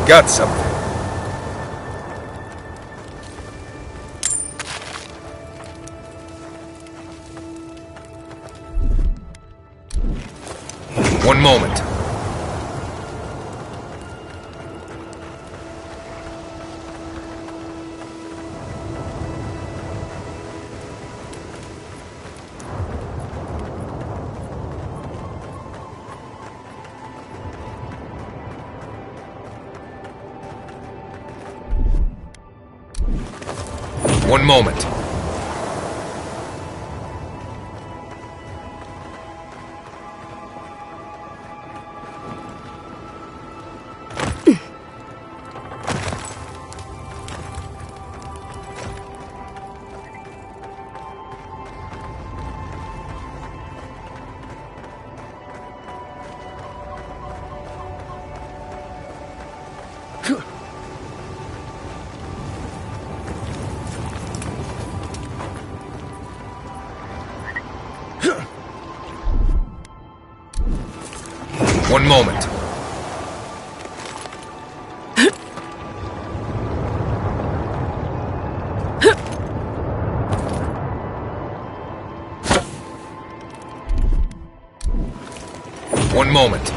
got something. One moment. One moment. One moment. One moment.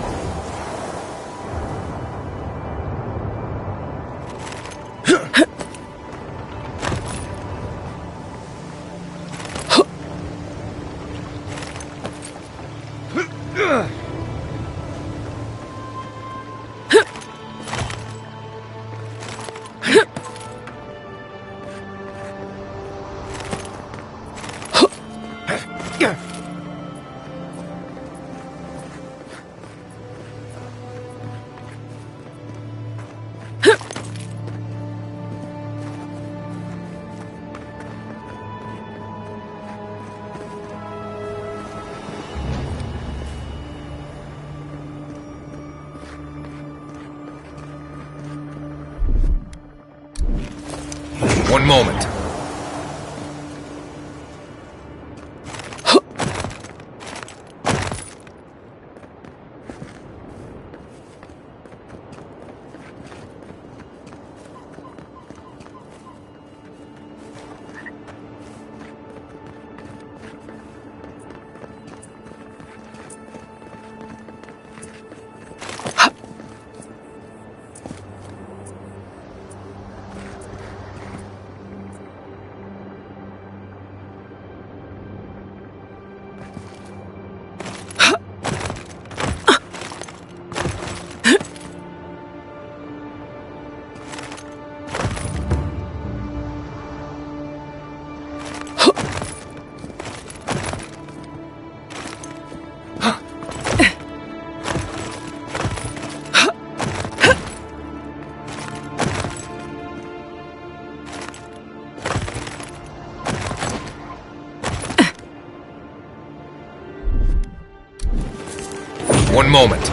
One moment. One moment.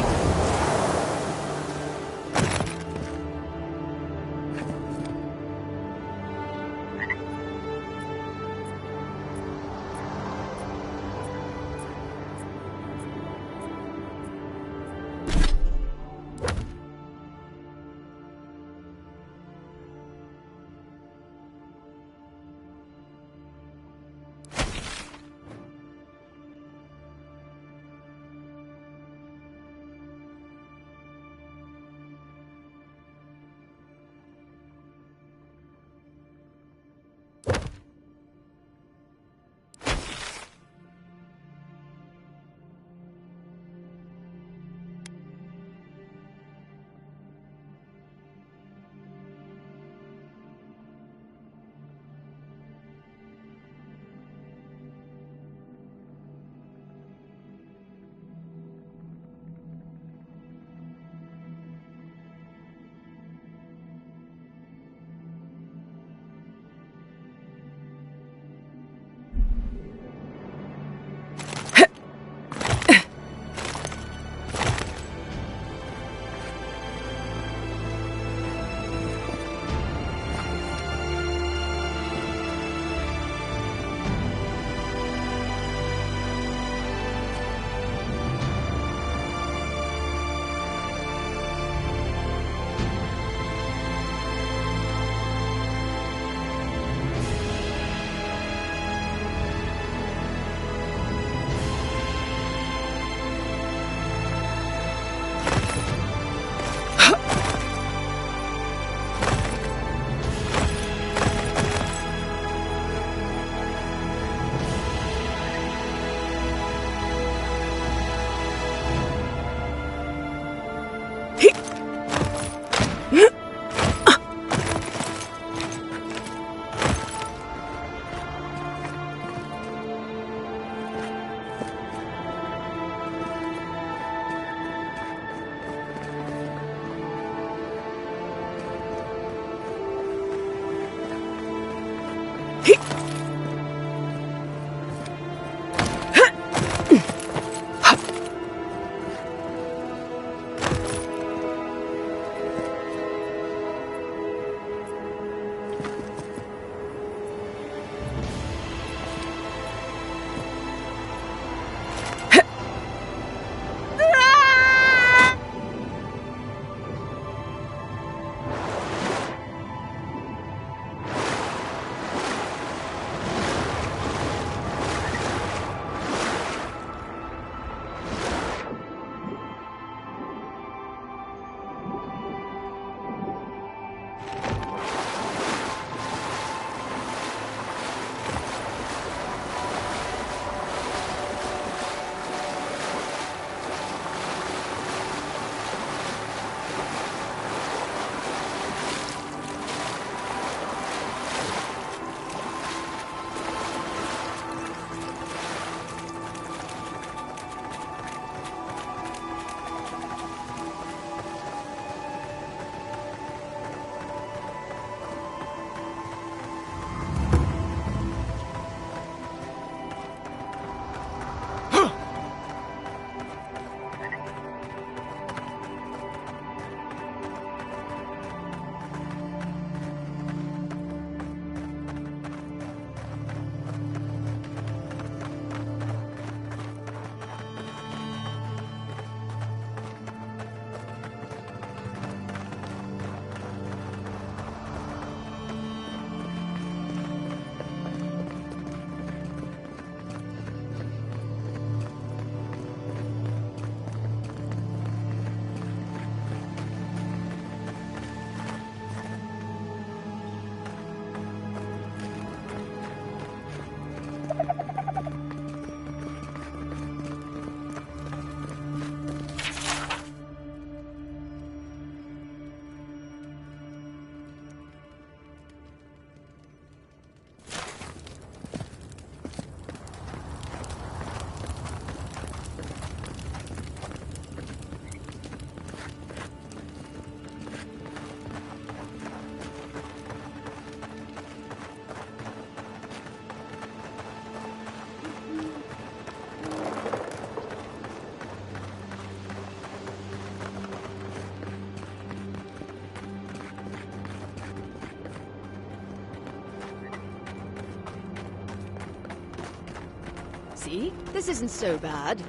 See? This isn't so bad.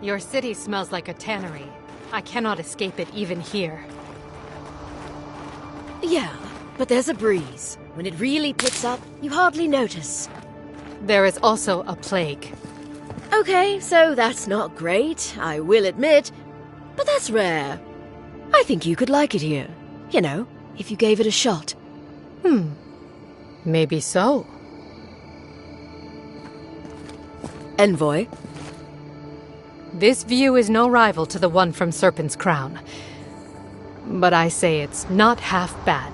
Your city smells like a tannery. I cannot escape it even here. Yeah, but there's a breeze. When it really picks up, you hardly notice. There is also a plague. Okay, so that's not great, I will admit. But that's rare. I think you could like it here. You know, if you gave it a shot. Maybe so. Envoy? This view is no rival to the one from Serpent's Crown. But I say it's not half bad.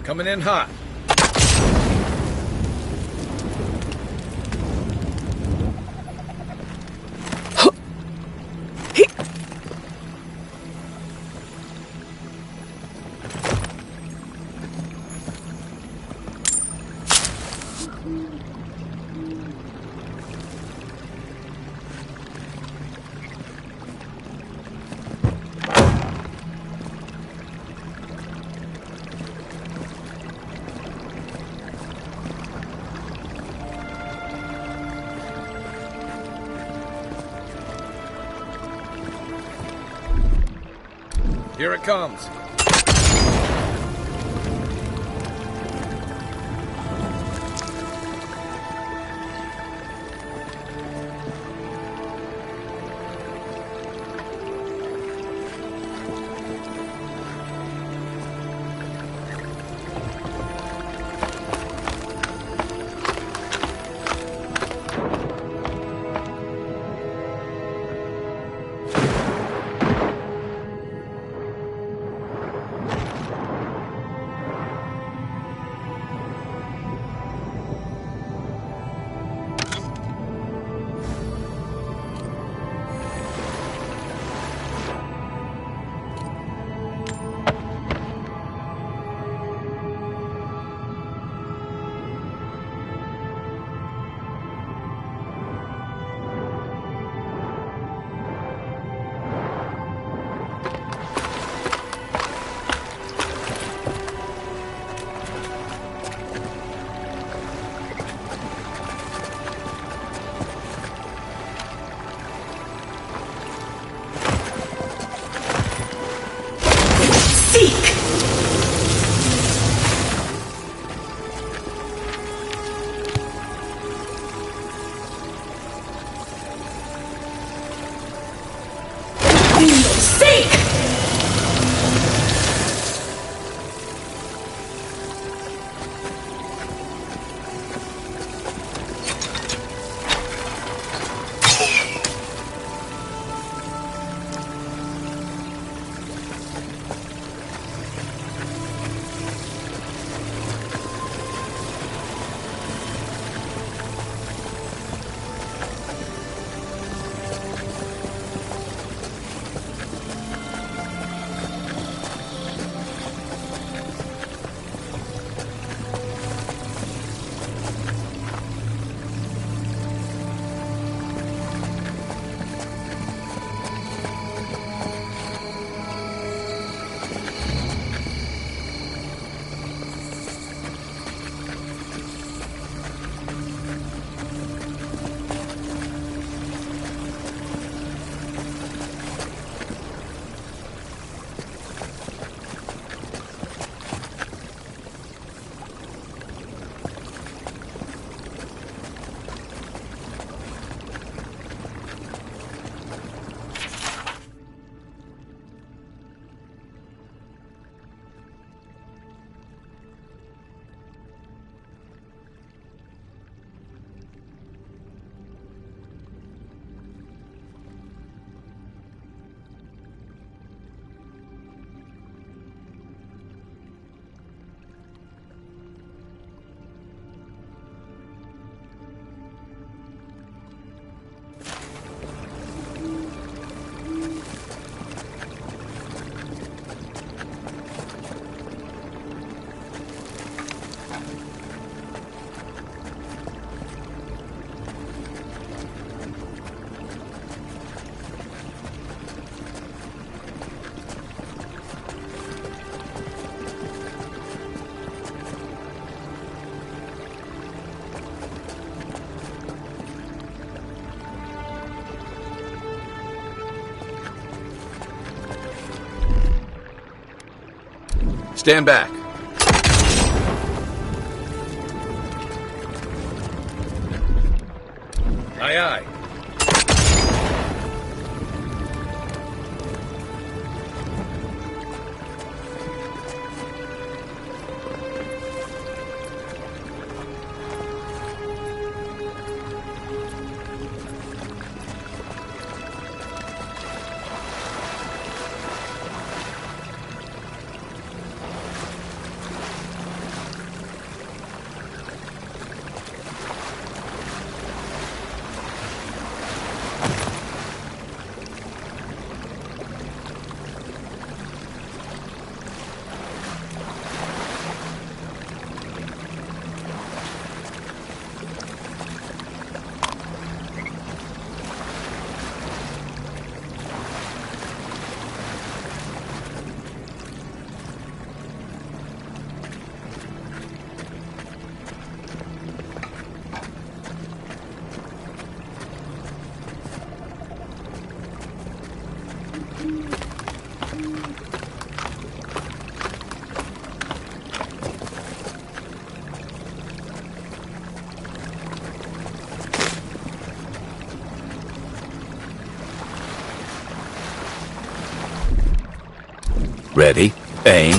Coming in hot. Here it comes. Stand back. Aye, aye. Ready, aim.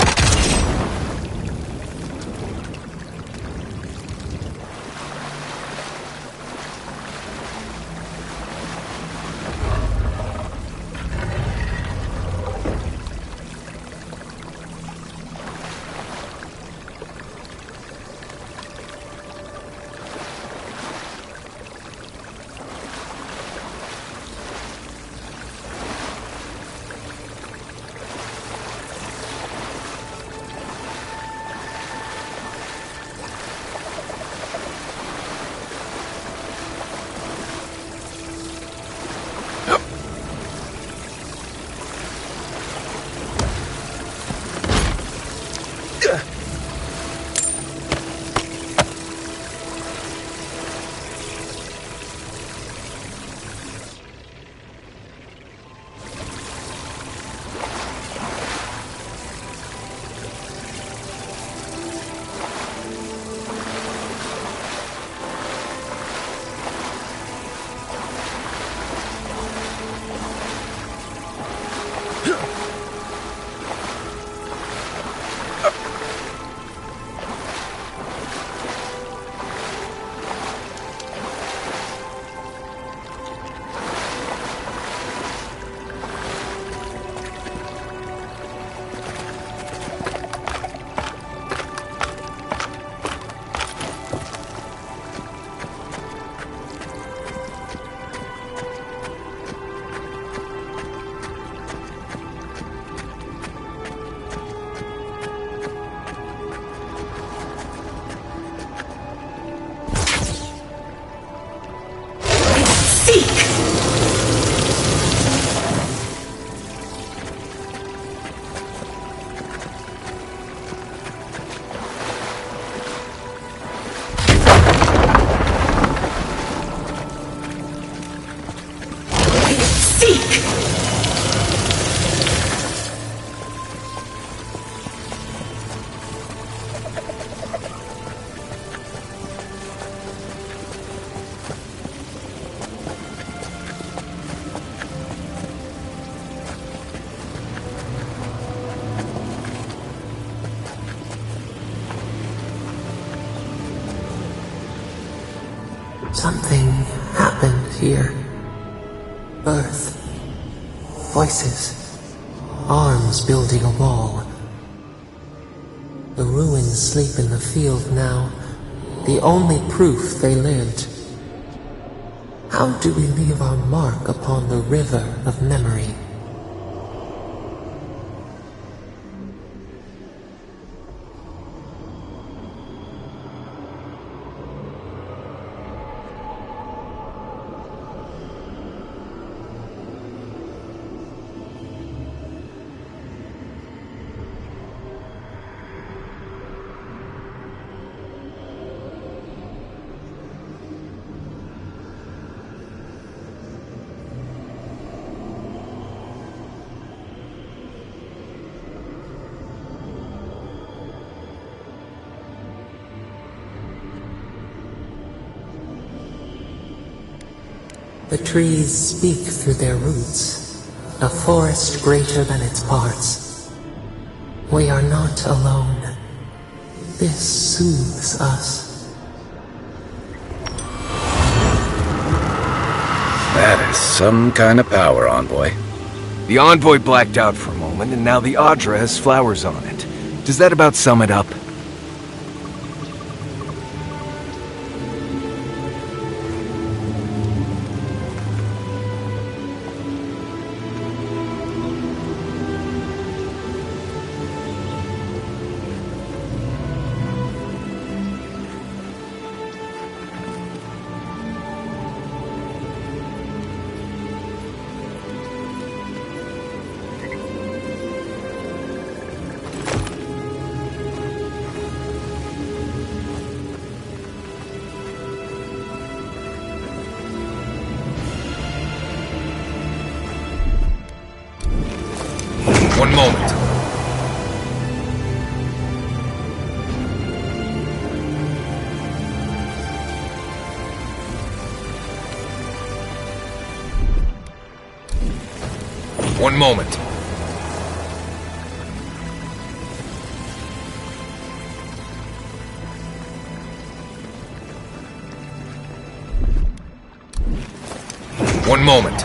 Something happened here. Birth. Voices. Arms building a wall. The ruins sleep in the field now, the only proof they lived. How do we leave our mark upon the river of memory? The trees speak through their roots, a forest greater than its parts. We are not alone. This soothes us. That is some kind of power, Envoy. The Envoy blacked out for a moment, and now the Audra has flowers on it. Does that about sum it up? One moment. One moment. One moment.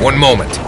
One moment.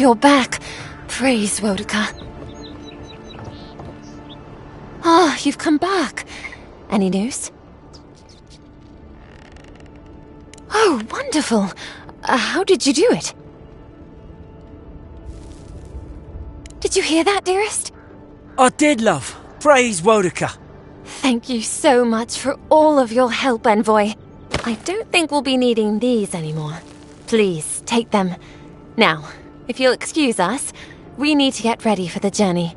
you're back. Praise Wodeca. Ah, you've come back. Any news? Oh, wonderful. How did you do it? Did you hear that, dearest? I did, love. Praise Wodeca. Thank you so much for all of your help, Envoy. I don't think we'll be needing these anymore. Please, take them. Now, if you'll excuse us, we need to get ready for the journey.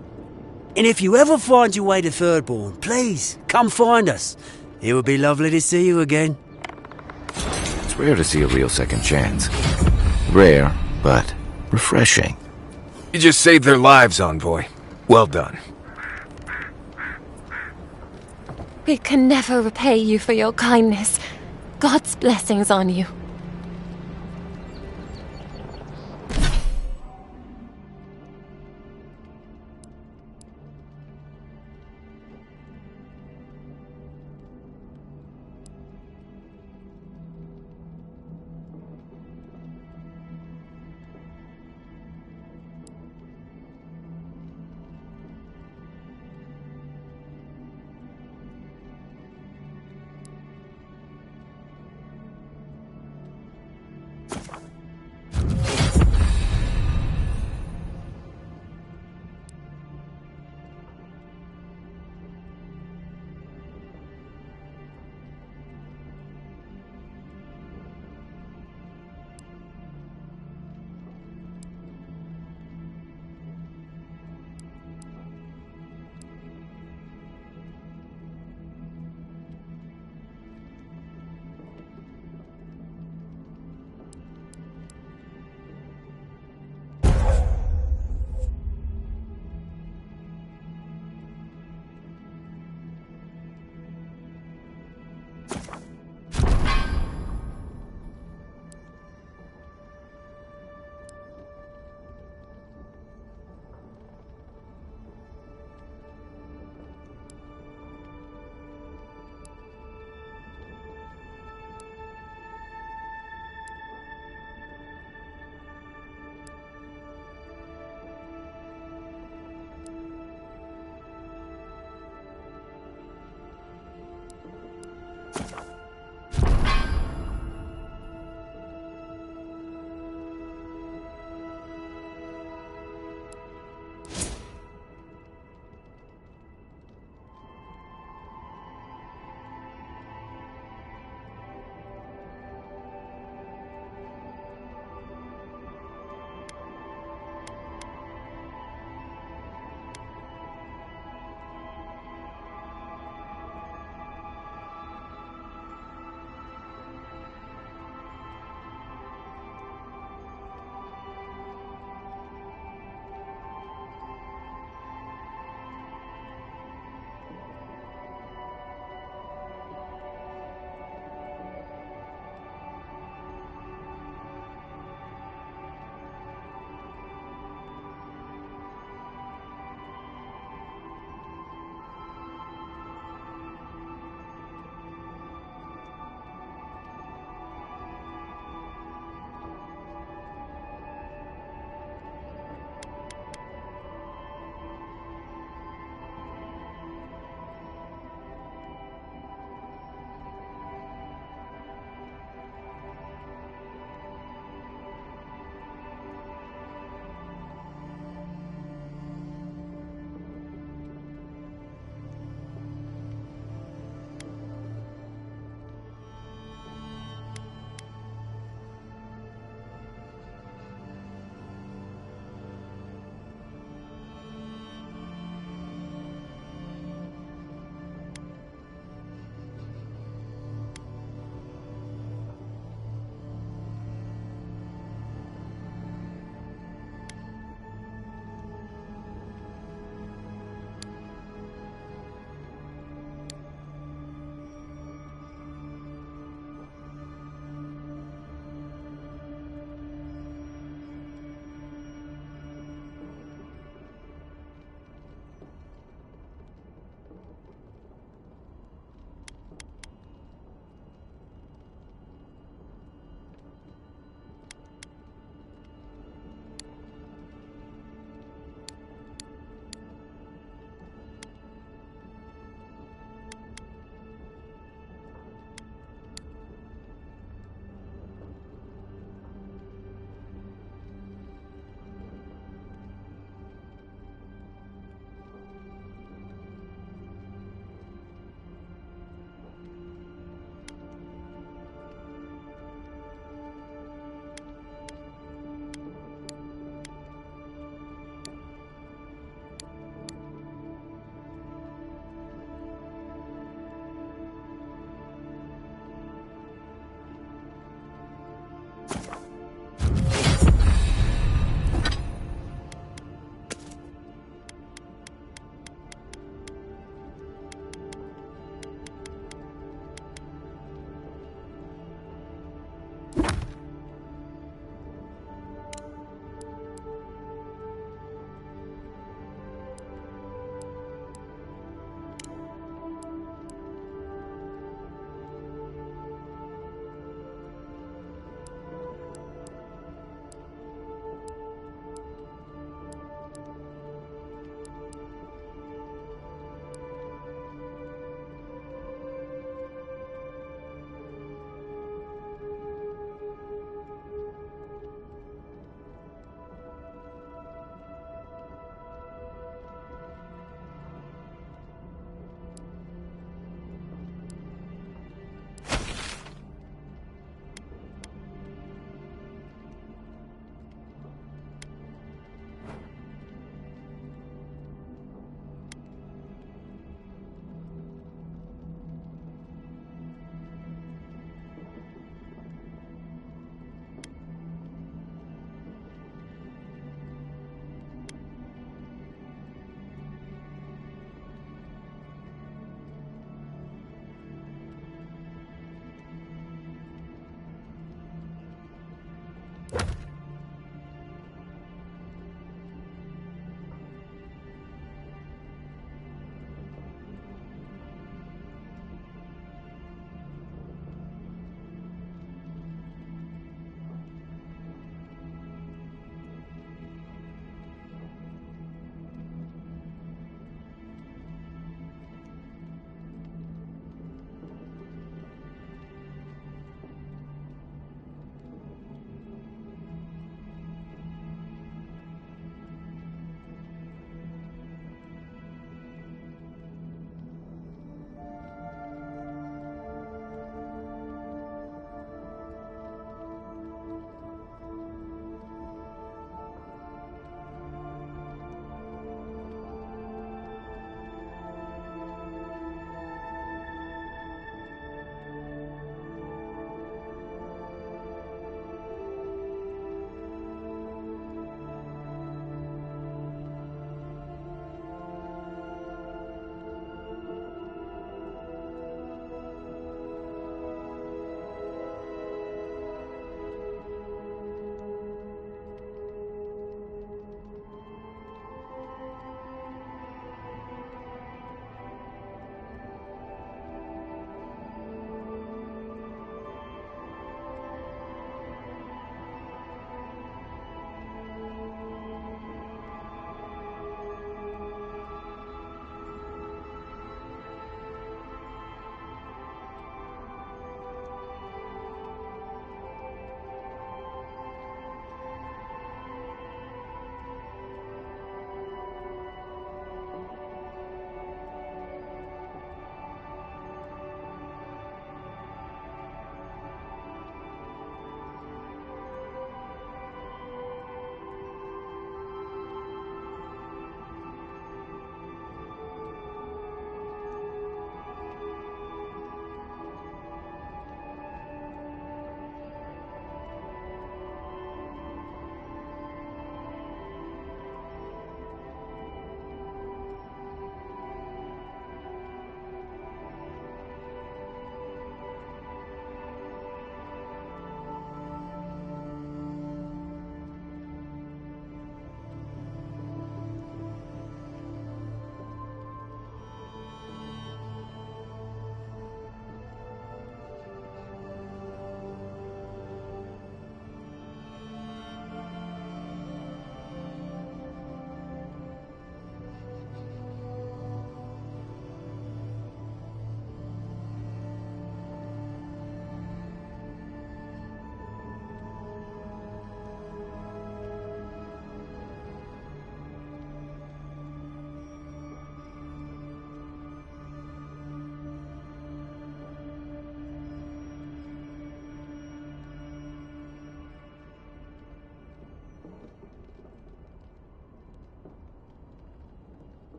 And if you ever find your way to Thirdborn, please, come find us. It would be lovely to see you again. It's rare to see a real second chance. Rare, but refreshing. You just saved their lives, Envoy. Well done. We can never repay you for your kindness. God's blessings on you.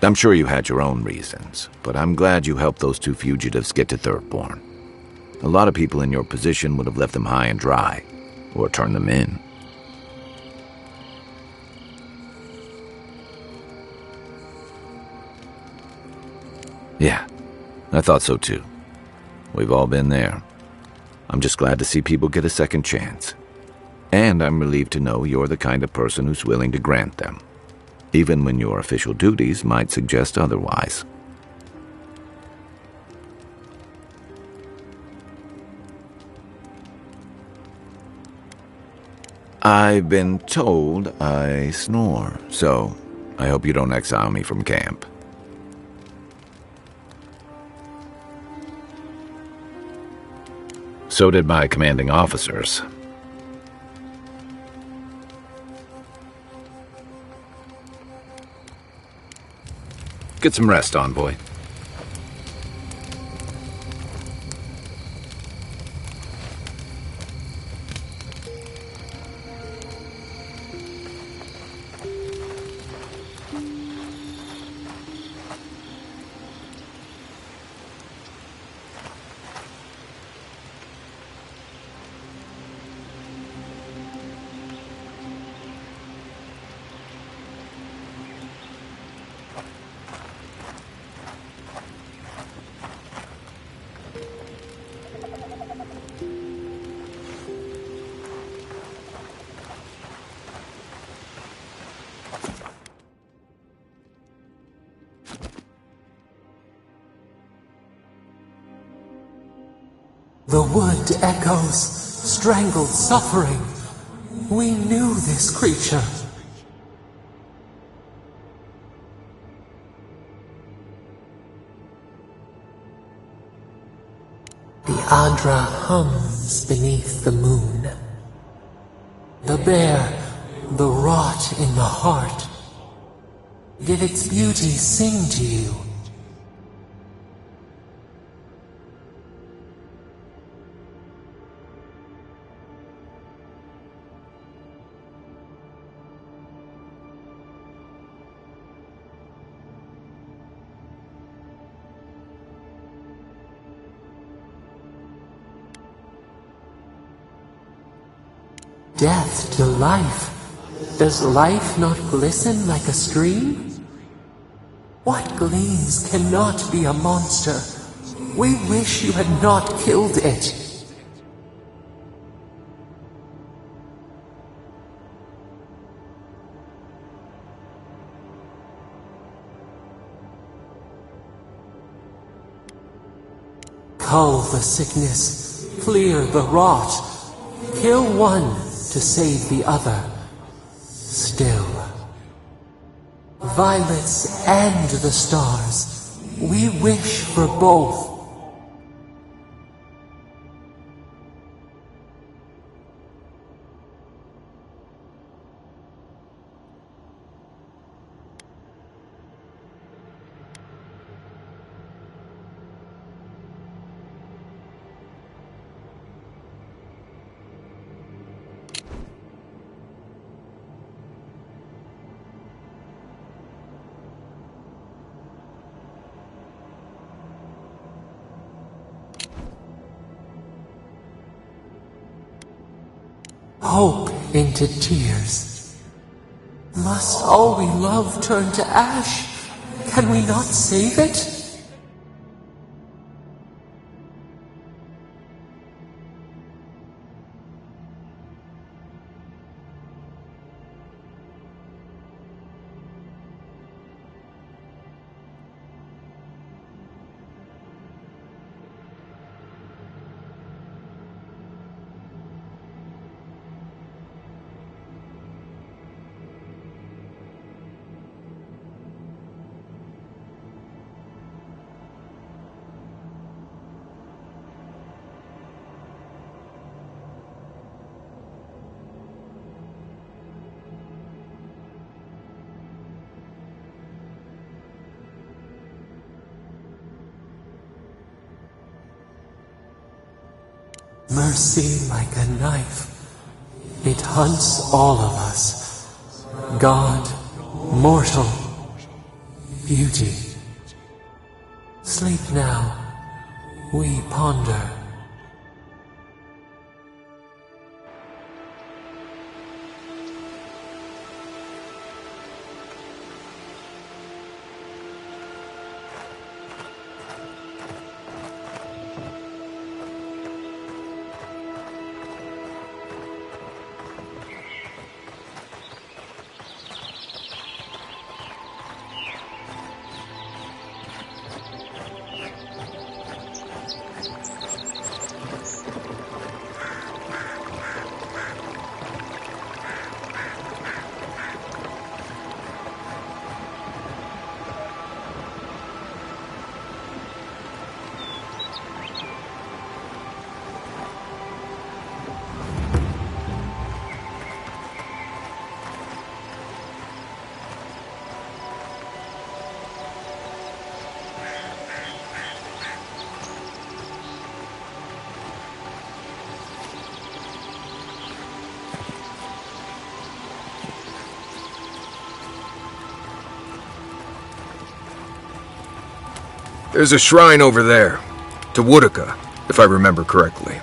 I'm sure you had your own reasons, but I'm glad you helped those two fugitives get to Thirdborn. A lot of people in your position would have left them high and dry, or turned them in. Yeah, I thought so too. We've all been there. I'm just glad to see people get a second chance. And I'm relieved to know you're the kind of person who's willing to grant them. even when your official duties might suggest otherwise. I've been told I snore, so I hope you don't exile me from camp. So did my commanding officers. Get some rest, envoy. The wood echoes, strangled suffering. We knew this creature. The Adra hums beneath the moon. The bear, the rot in the heart. Did its beauty sing to you? Death to life. Does life not glisten like a stream? What gleams cannot be a monster? We wish you had not killed it. Cull the sickness, clear the rot, kill one to save the other. Still, violets and the stars, we wish for both. Hope into tears. Must all we love turn to ash? Can we not save it? Mercy like a knife, it hunts all of us. God, mortal, beauty. Sleep now, we ponder. There's a shrine over there. To Woodaka, if I remember correctly.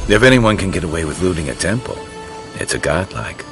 If anyone can get away with looting a temple, it's a godlike.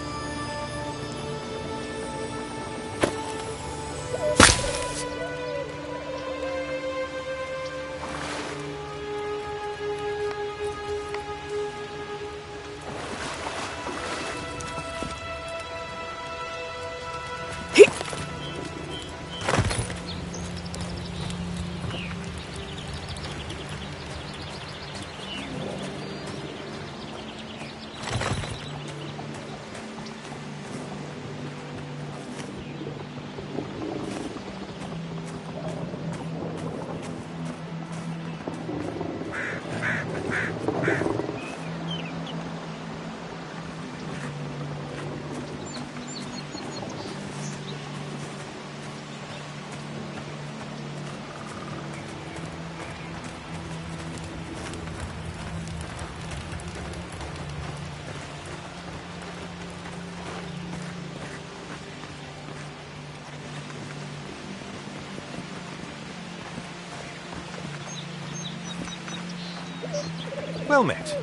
Well met.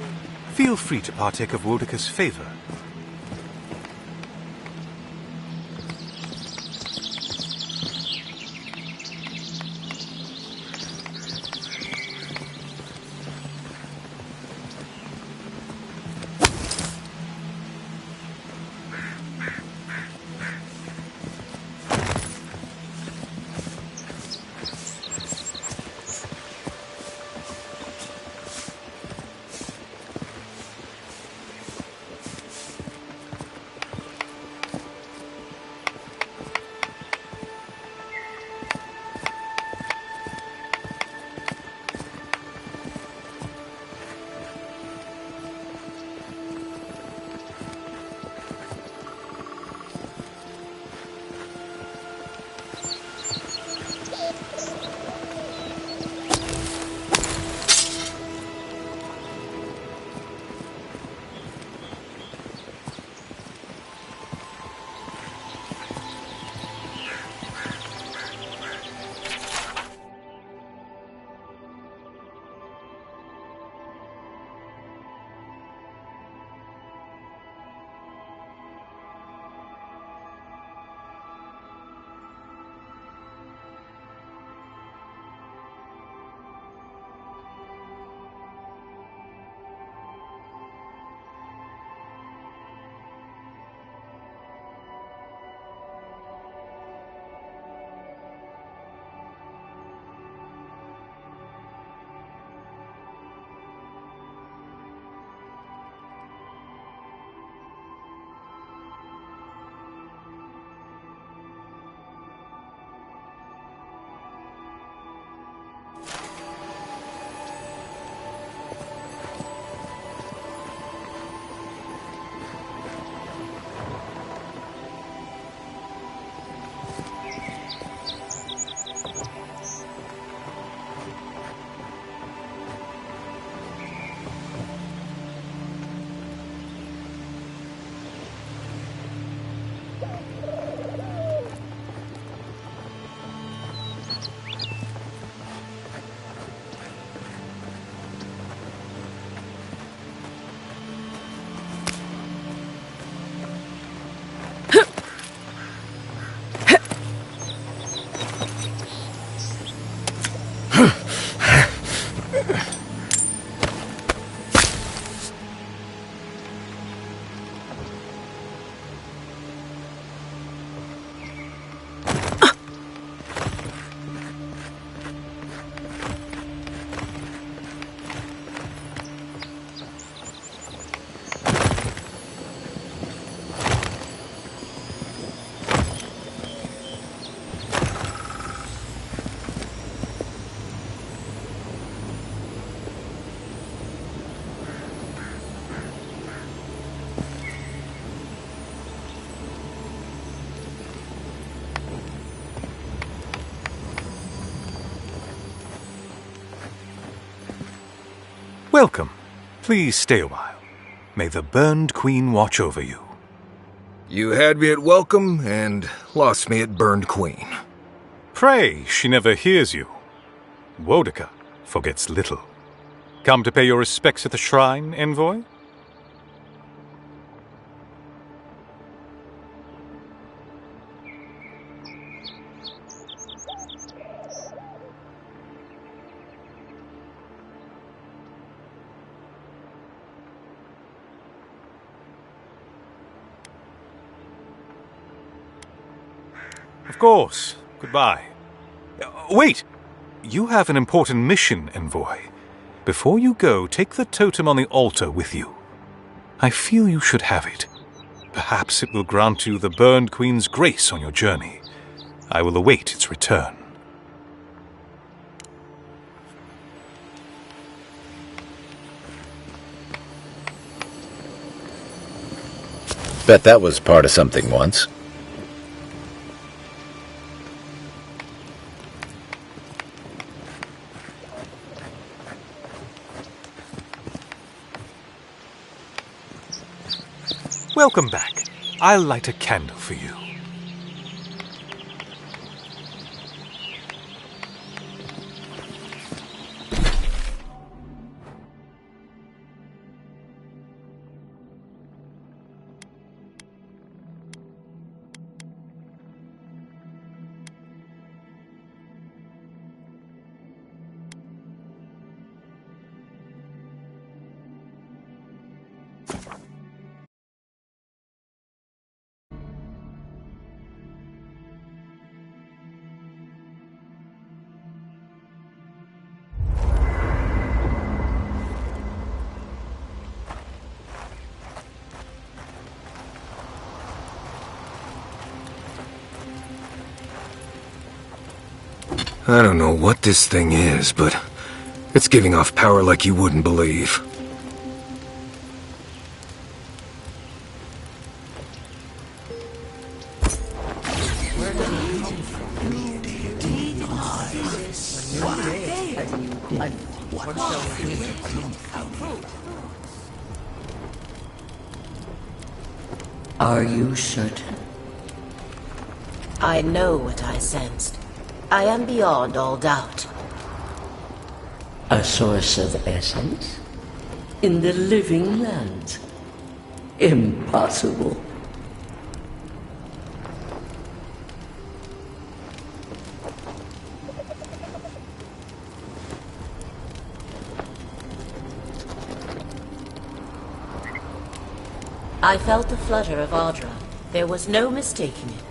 Feel free to partake of Wodaka's favor. Welcome. Please stay a while. May the Burned Queen watch over you. You had me at welcome and lost me at Burned Queen. Pray, she never hears you. Wodeca forgets little. Come to pay your respects at the shrine, envoy? Of course. Goodbye. Wait! You have an important mission, envoy. Before you go, take the totem on the altar with you. I feel you should have it. Perhaps it will grant you the Burned Queen's grace on your journey. I will await its return. Bet that was part of something once. Welcome back. I'll light a candle for you. I don't know what this thing is, but it's giving off power like you wouldn't believe. Are you certain? I know what I sensed. I am beyond all doubt. A source of essence? In the living lands? Impossible. I felt the flutter of Audra. There was no mistaking it.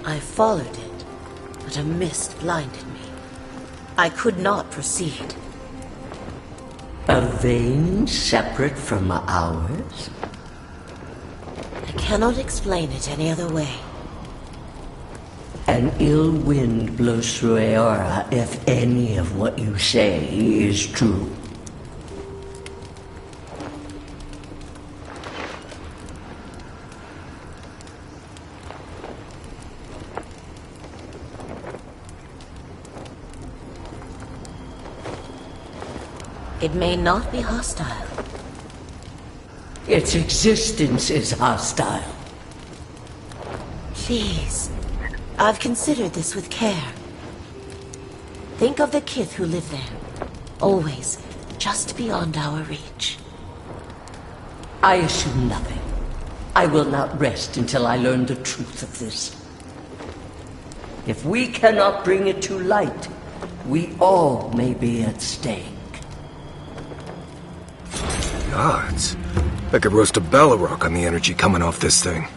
I followed it, but a mist blinded me. I could not proceed. A vein separate from ours? I cannot explain it any other way. An ill wind blows through Aora if any of what you say is true. It may not be hostile. Its existence is hostile. Please. I've considered this with care. Think of the kith who live there. Always just beyond our reach. I assume nothing. I will not rest until I learn the truth of this. If we cannot bring it to light, we all may be at stake. Gods. I could roast a Balrog on the energy coming off this thing.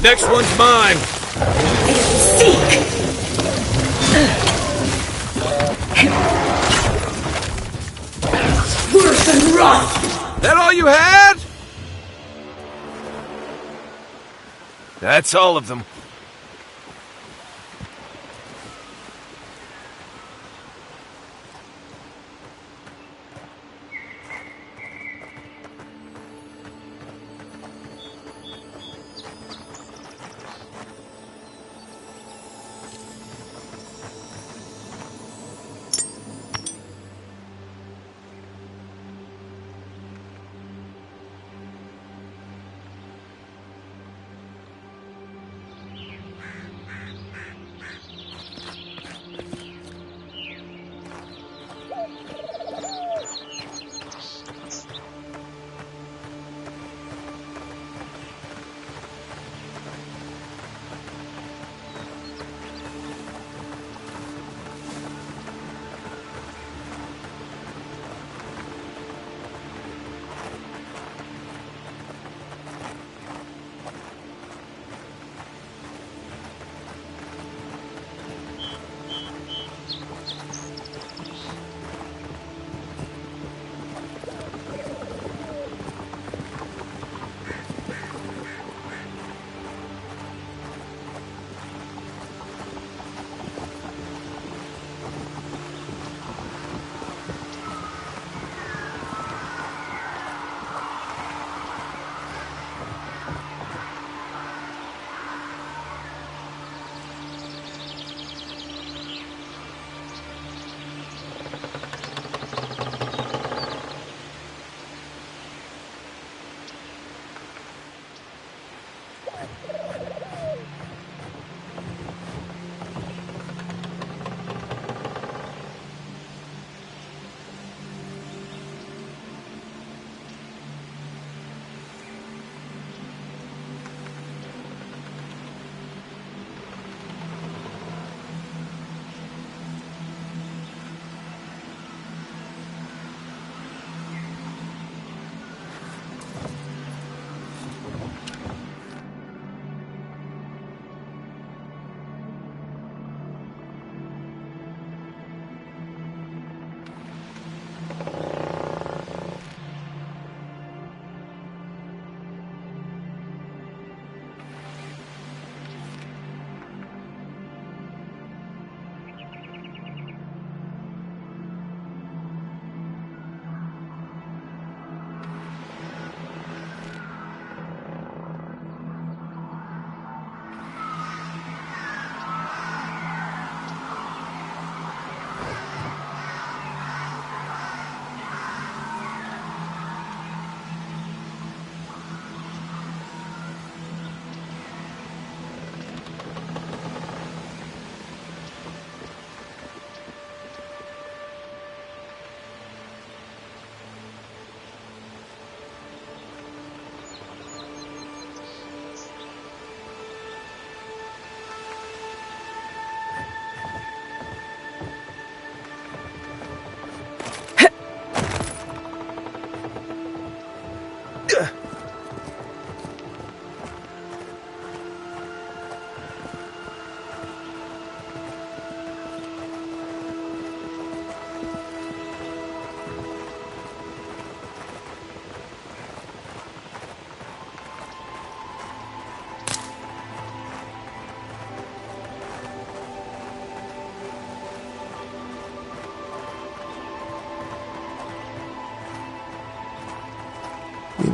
Next one's mine. Seek! Worse than rot! That all you had? That's all of them.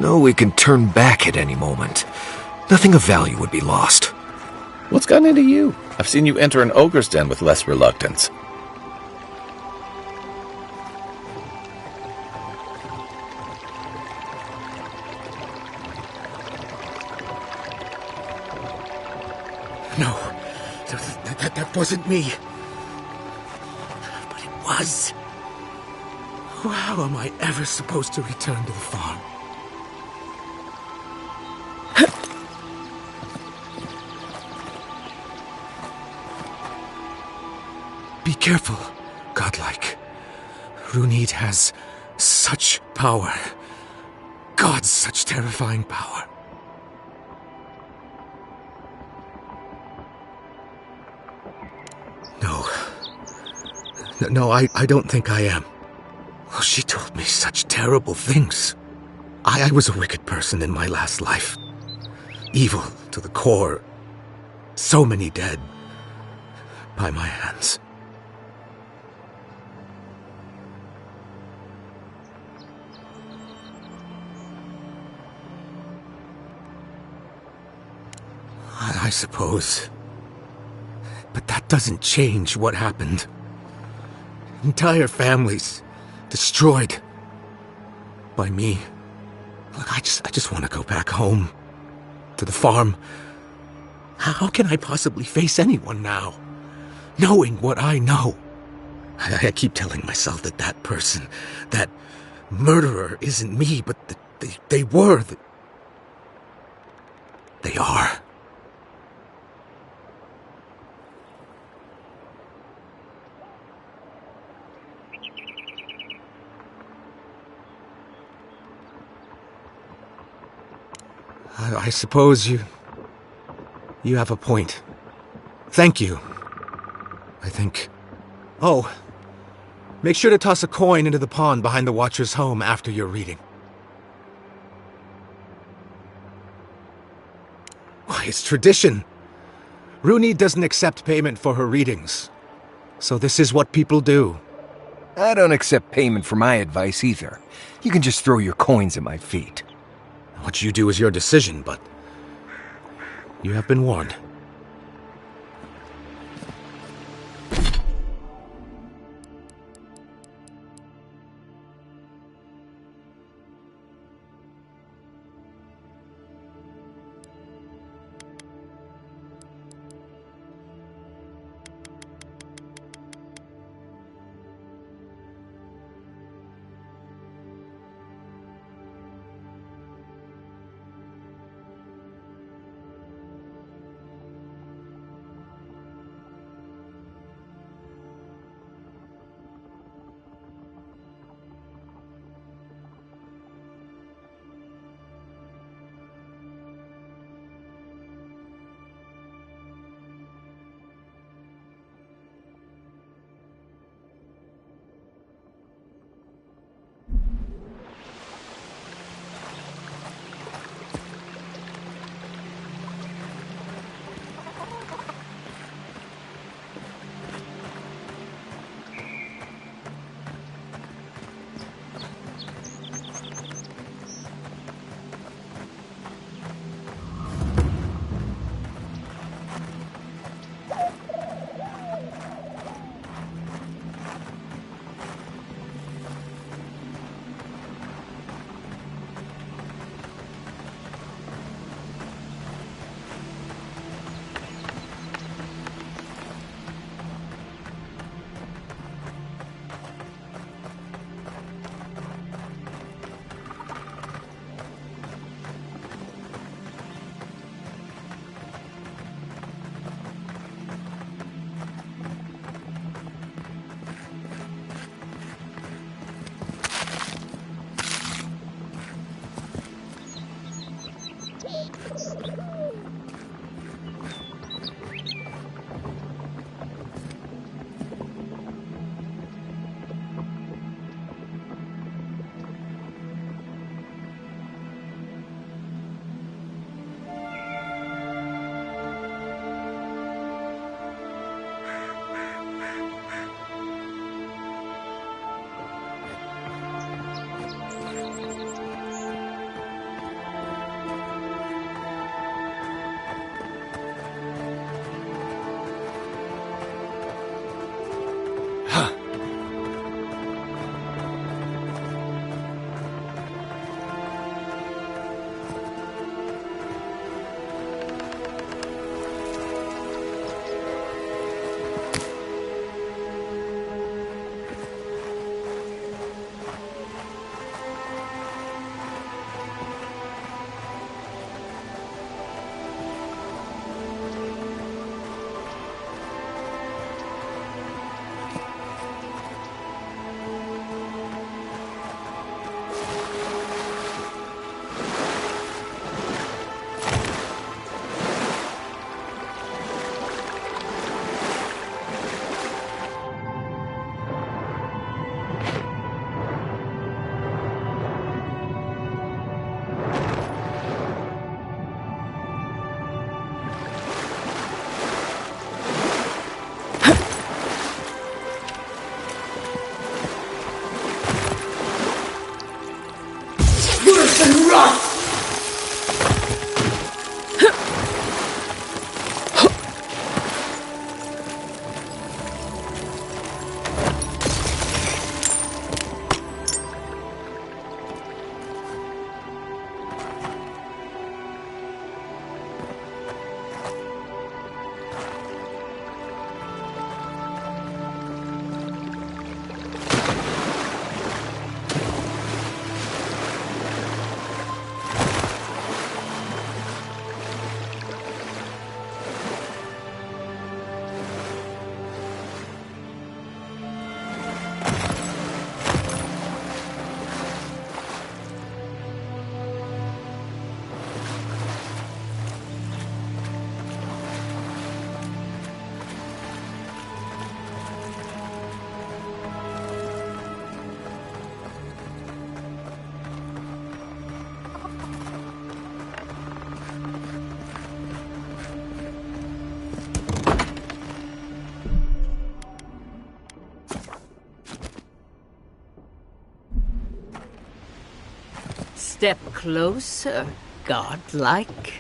know we can turn back at any moment. Nothing of value would be lost. What's gotten into you? I've seen you enter an ogre's den with less reluctance. No, that wasn't me. But it was. How am I ever supposed to return to the farm? Be careful, godlike. Runid has such power. God's such terrifying power. No, I don't think I am. Well, she told me such terrible things. I was a wicked person in my last life. Evil to the core. So many dead. By my hands. I suppose. But that doesn't change what happened. Entire families destroyed by me. Look, I just want to go back home to the farm. How can I possibly face anyone now, knowing what I know? I keep telling myself that person, that murderer isn't me, but they were. They are. I suppose you have a point. Thank you. I think. Oh, make sure to toss a coin into the pond behind the Watcher's home after your reading. Why, it's tradition. Rooney doesn't accept payment for her readings. So this is what people do. I don't accept payment for my advice either. You can just throw your coins at my feet. What you do is your decision, but you have been warned. step closer, godlike.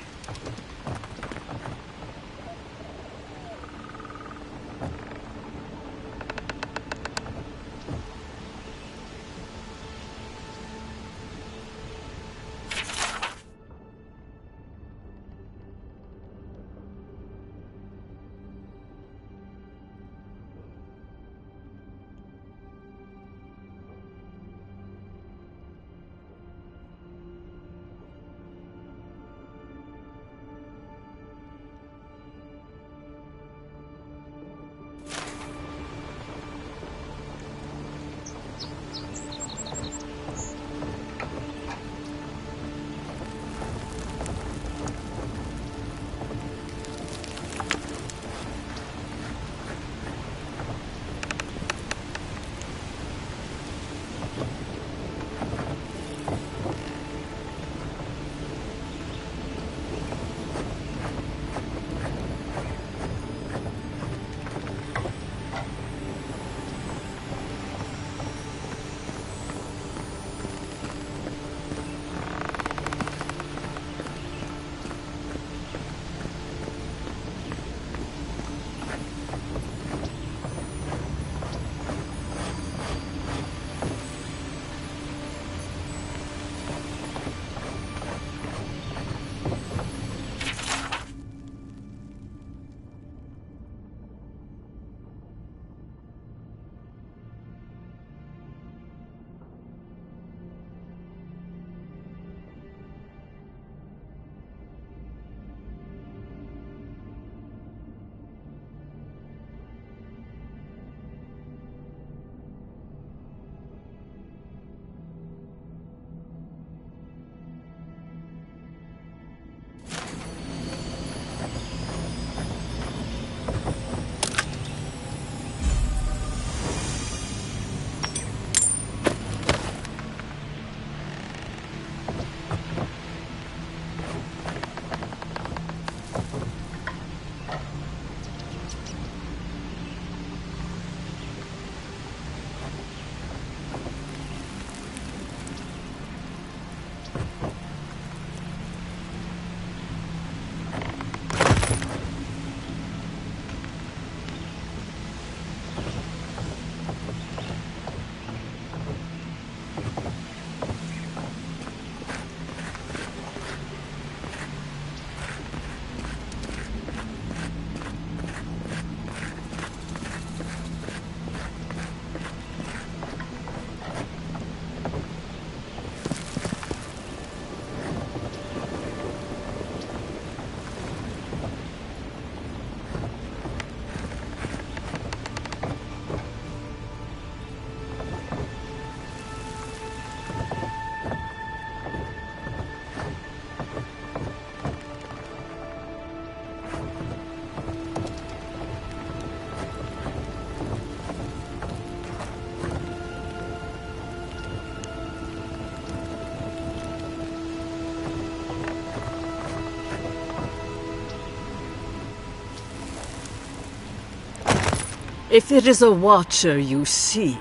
If it is a watcher you seek,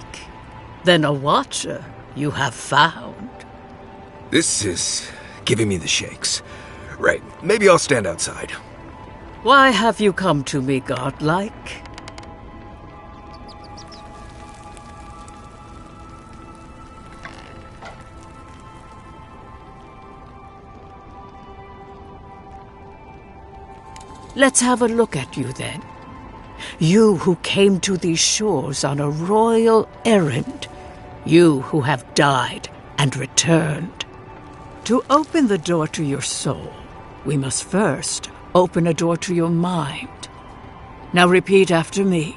then a watcher you have found. This is giving me the shakes. Right, maybe I'll stand outside. Why have you come to me, godlike? Let's have a look at you, then. You who came to these shores on a royal errand. You who have died and returned. To open the door to your soul, we must first open a door to your mind. Now repeat after me.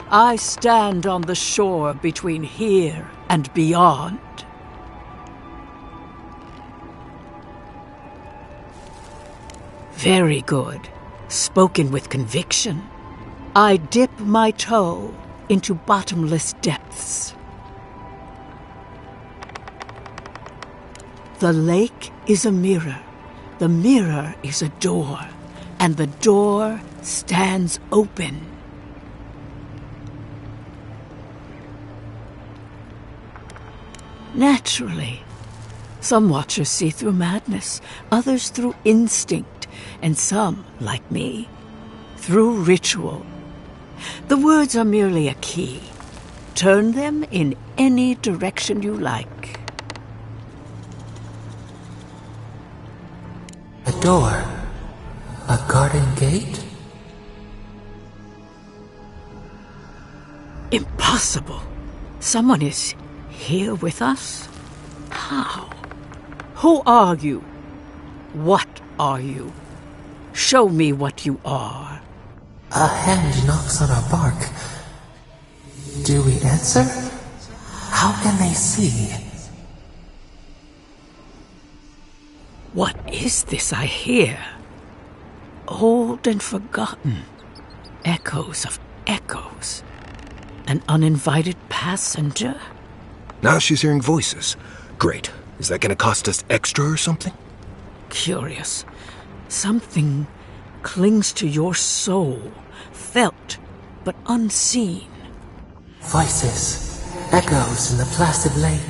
I stand on the shore between here and beyond. Very good. Spoken with conviction. I dip my toe into bottomless depths. The lake is a mirror. The mirror is a door. And the door stands open. Naturally. Some watchers see through madness, others through instinct, and some, like me, through ritual. The words are merely a key. Turn them in any direction you like. A door. A garden gate? Impossible. Someone is here with us? How? Who are you? What are you? Show me what you are. A hand knocks on our bark. Do we answer? How can they see? What is this I hear? Old and forgotten. Echoes of echoes. An uninvited passenger? Now she's hearing voices. Great. Is that gonna cost us extra or something? Curious. Something clings to your soul, felt but unseen. Voices, echoes in the placid lake.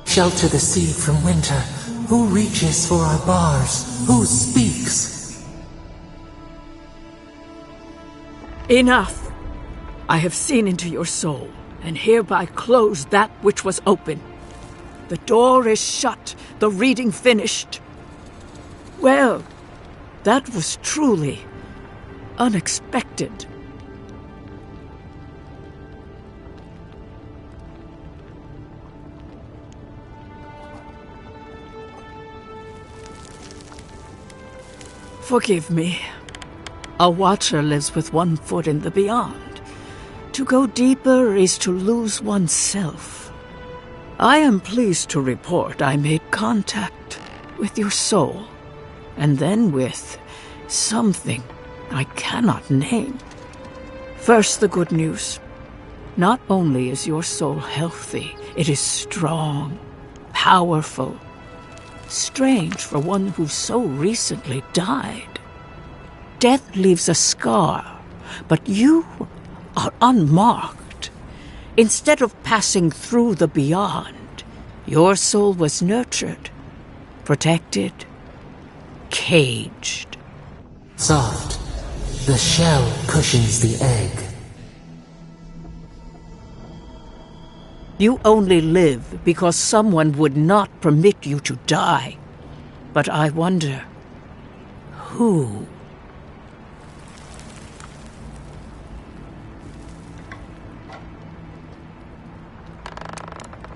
Shelter the seed from winter. Who reaches for our bars? Who speaks? Enough! I have seen into your soul, and hereby close that which was open. The door is shut, the reading finished. Well, that was truly unexpected. Forgive me. A watcher lives with one foot in the beyond. To go deeper is to lose oneself. I am pleased to report I made contact with your soul, and then with something I cannot name. First, the good news. Not only is your soul healthy, it is strong, powerful. Strange for one who so recently died. Death leaves a scar, but you are unmarked. Instead of passing through the beyond, your soul was nurtured, protected, caged. Soft. The shell cushions the egg. You only live because someone would not permit you to die. But I wonder, who?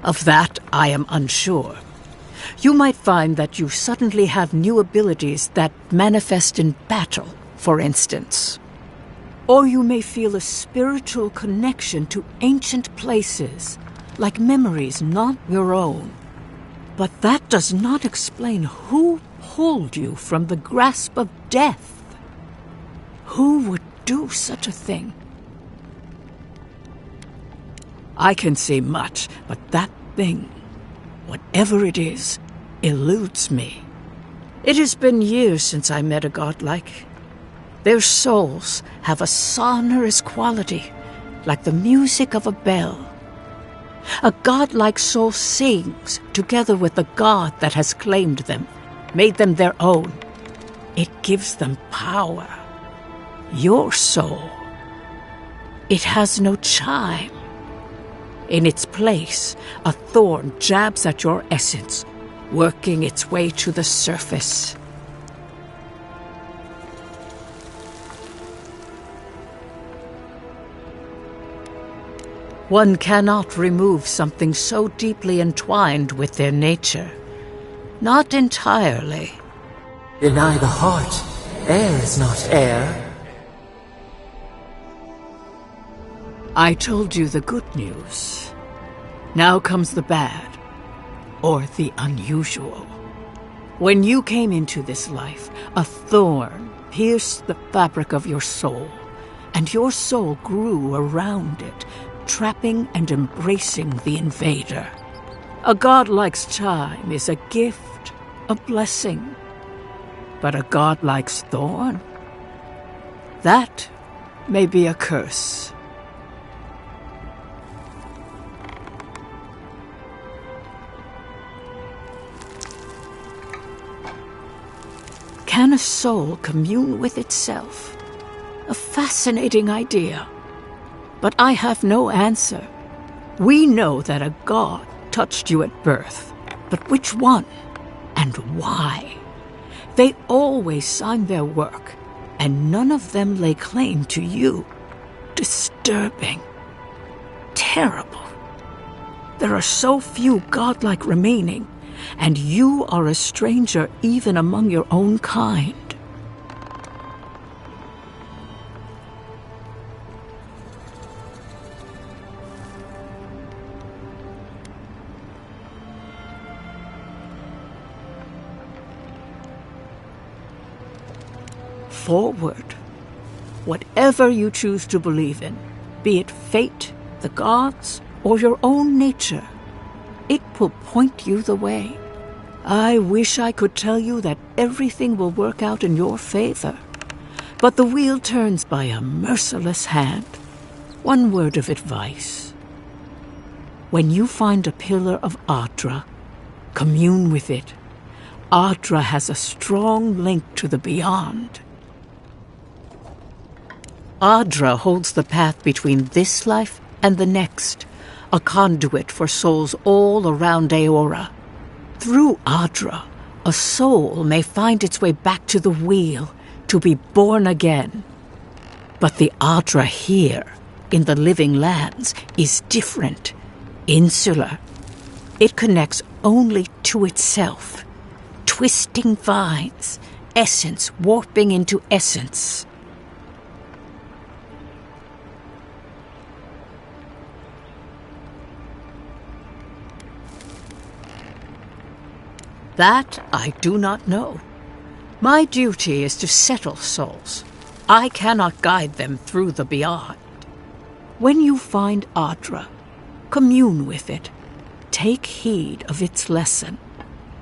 Of that, I am unsure. You might find that you suddenly have new abilities that manifest in battle, for instance. Or you may feel a spiritual connection to ancient places, like memories not your own. But that does not explain who pulled you from the grasp of death. Who would do such a thing? I can say much, but that thing, whatever it is, eludes me. It has been years since I met a godlike. Their souls have a sonorous quality, like the music of a bell. A godlike soul sings together with the god that has claimed them, made them their own. It gives them power. Your soul, it has no chime. In its place, a thorn jabs at your essence, working its way to the surface. One cannot remove something so deeply entwined with their nature. Not entirely. Deny the heart. Air is not air. I told you the good news. Now comes the bad, or the unusual. When you came into this life, a thorn pierced the fabric of your soul, and your soul grew around it, trapping and embracing the invader. A godlike's chime is a gift, a blessing. But a godlike's thorn? That may be a curse. Can a soul commune with itself? A fascinating idea. But I have no answer. We know that a god touched you at birth, but which one and why? They always sign their work, and none of them lay claim to you. Disturbing. Terrible. There are so few godlike remaining, and you are a stranger even among your own kind. Forward. Whatever you choose to believe in, be it fate, the gods, or your own nature, it will point you the way. I wish I could tell you that everything will work out in your favor, but the wheel turns by a merciless hand. One word of advice. When you find a pillar of Adra, commune with it. Adra has a strong link to the beyond. Adra holds the path between this life and the next, a conduit for souls all around Aora. Through Adra, a soul may find its way back to the wheel, to be born again. But the Adra here, in the living lands, is different, insular. It connects only to itself, twisting vines, essence warping into essence. That I do not know. My duty is to settle souls. I cannot guide them through the beyond. When you find Adra, commune with it. Take heed of its lesson.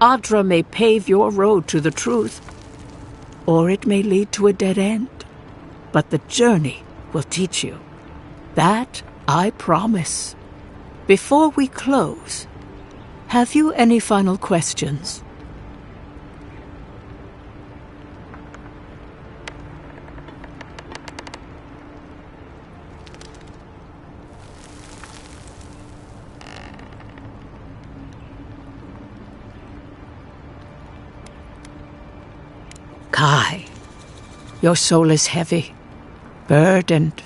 Adra may pave your road to the truth, or it may lead to a dead end. But the journey will teach you. That I promise. Before we close, have you any final questions? Kai, your soul is heavy, burdened,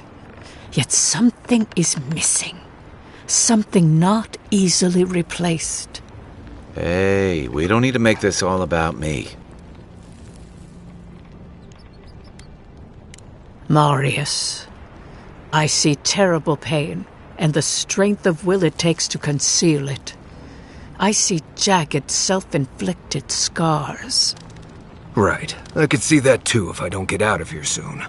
yet something is missing. Something not easily replaced. Hey, we don't need to make this all about me. Marius, I see terrible pain and the strength of will it takes to conceal it. I see jagged, self-inflicted scars. Right. I could see that too if I don't get out of here soon.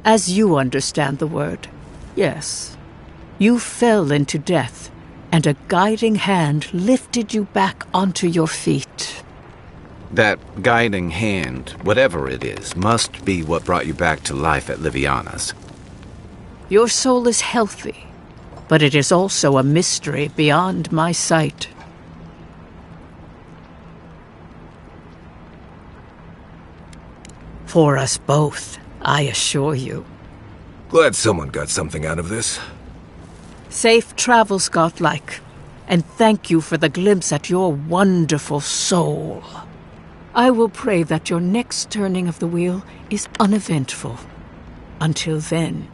As you understand the word, yes. You fell into death, and a guiding hand lifted you back onto your feet. That guiding hand, whatever it is, must be what brought you back to life at Liviana's. Your soul is healthy, but it is also a mystery beyond my sight. For us both, I assure you. Glad someone got something out of this. Safe travels, godlike, and thank you for the glimpse at your wonderful soul. I will pray that your next turning of the wheel is uneventful. Until then,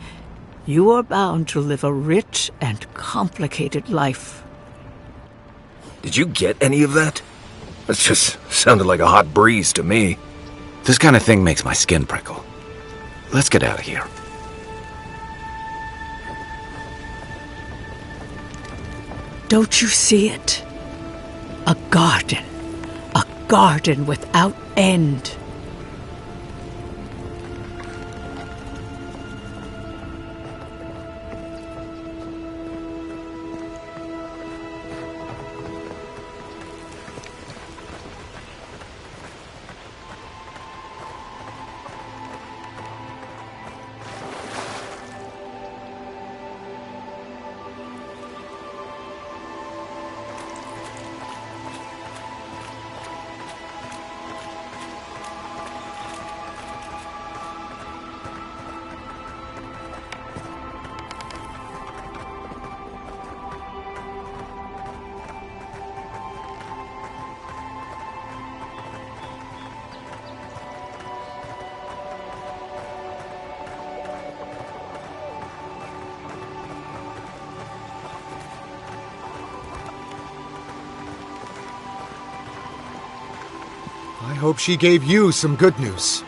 you are bound to live a rich and complicated life. Did you get any of that? That just sounded like a hot breeze to me. This kind of thing makes my skin prickle. Let's get out of here. Don't you see it? A garden. A garden without end. hope she gave you some good news.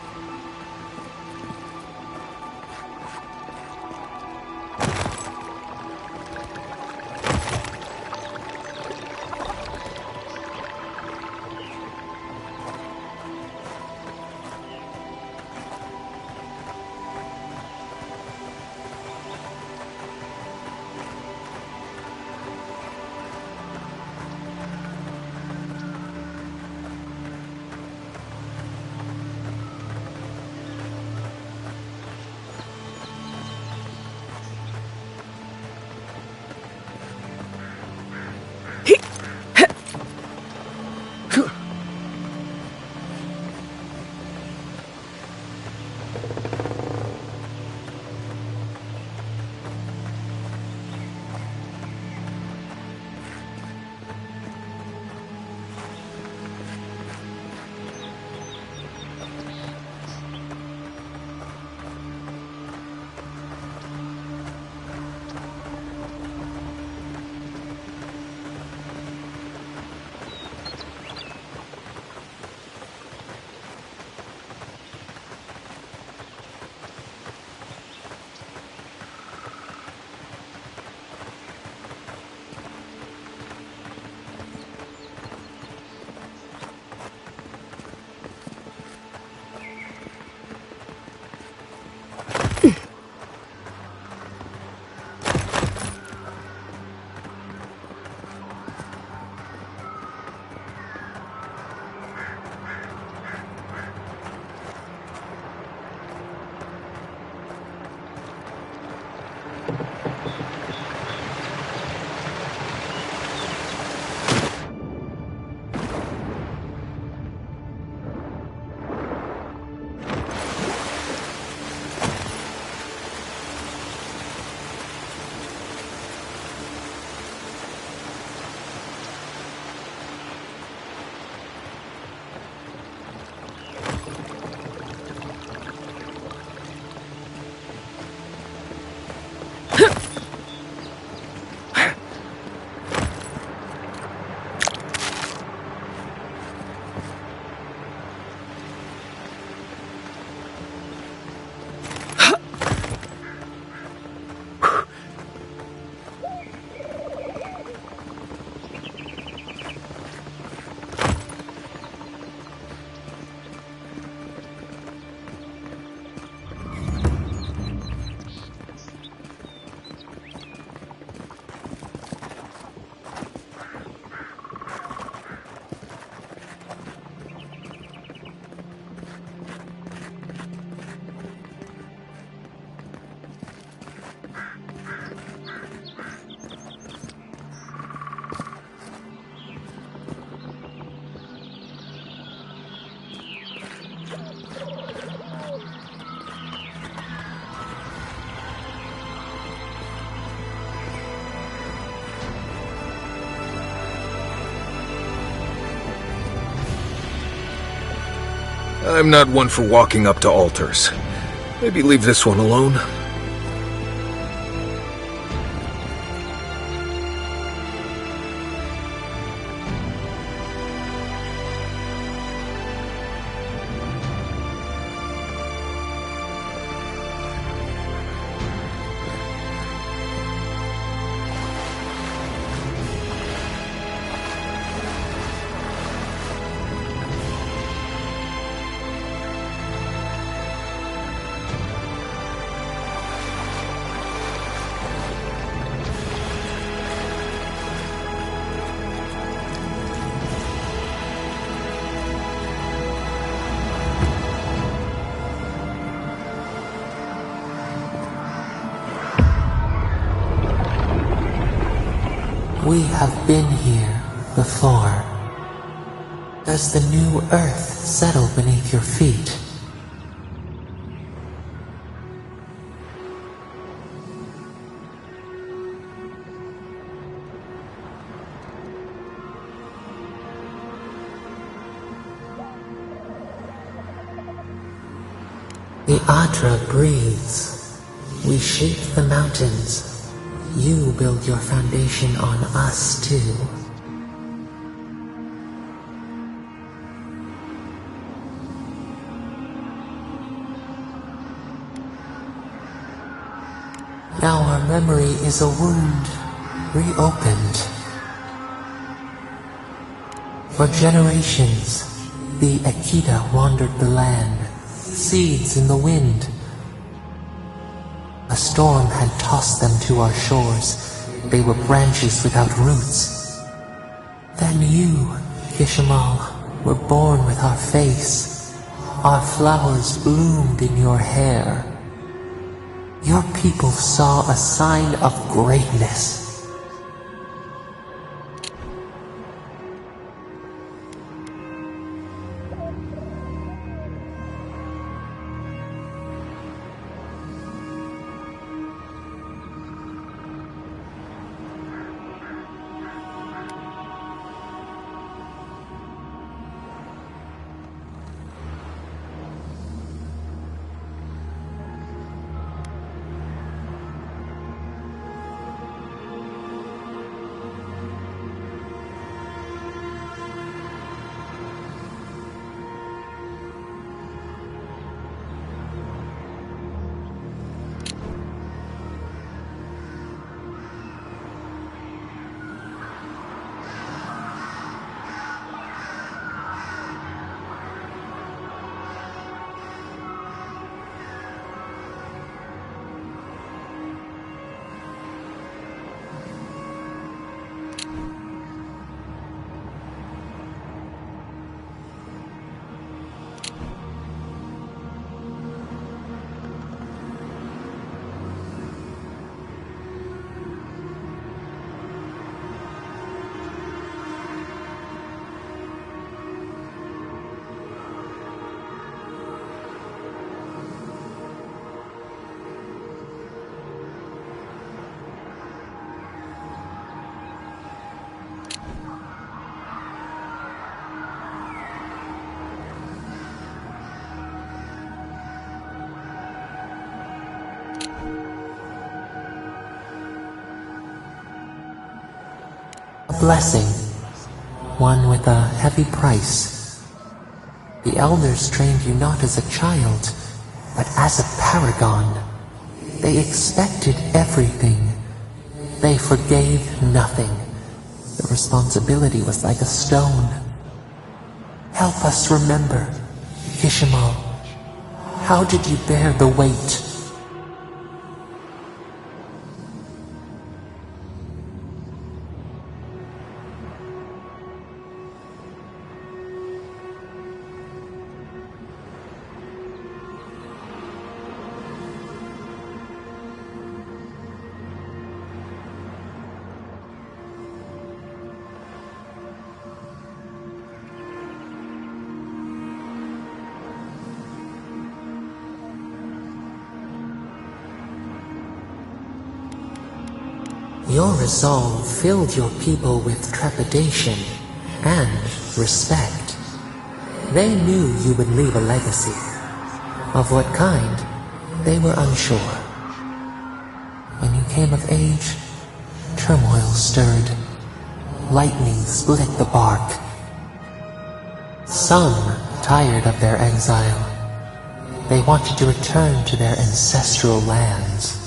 I'm not one for walking up to altars. Maybe leave this one alone. We have been here before. Does the new earth settle beneath your feet? The Adra breathes. We shape the mountains. You build your foundation on us, too. Now our memory is a wound reopened. For generations, the Akita wandered the land, seeds in the wind. A storm had tossed them to our shores. They were branches without roots. Then you, Kishimal, were born with our face. Our flowers bloomed in your hair. Your people saw a sign of greatness. Blessing, one with a heavy price. The elders trained you not as a child, but as a paragon. They expected everything. They forgave nothing. The responsibility was like a stone. Help us remember, Kishimal. How did you bear the weight? Your resolve filled your people with trepidation and respect. They knew you would leave a legacy. Of what kind, they were unsure. When you came of age, turmoil stirred. Lightning split the bark. Some tired of their exile. They wanted to return to their ancestral lands.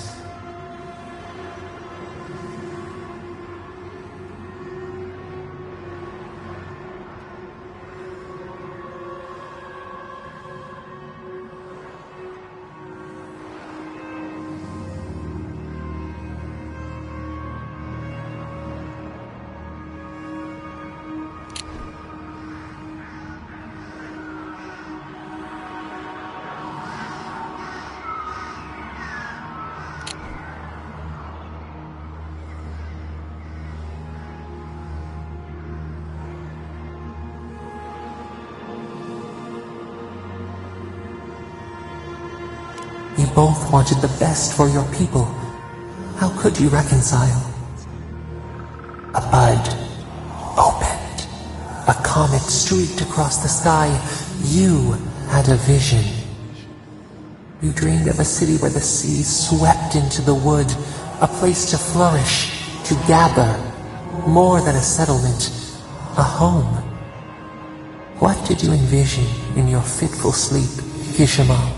You both wanted the best for your people. How could you reconcile? A bud opened. A comet streaked across the sky. You had a vision. You dreamed of a city where the sea swept into the wood, a place to flourish, to gather, more than a settlement, a home. What did you envision in your fitful sleep, Kishimal?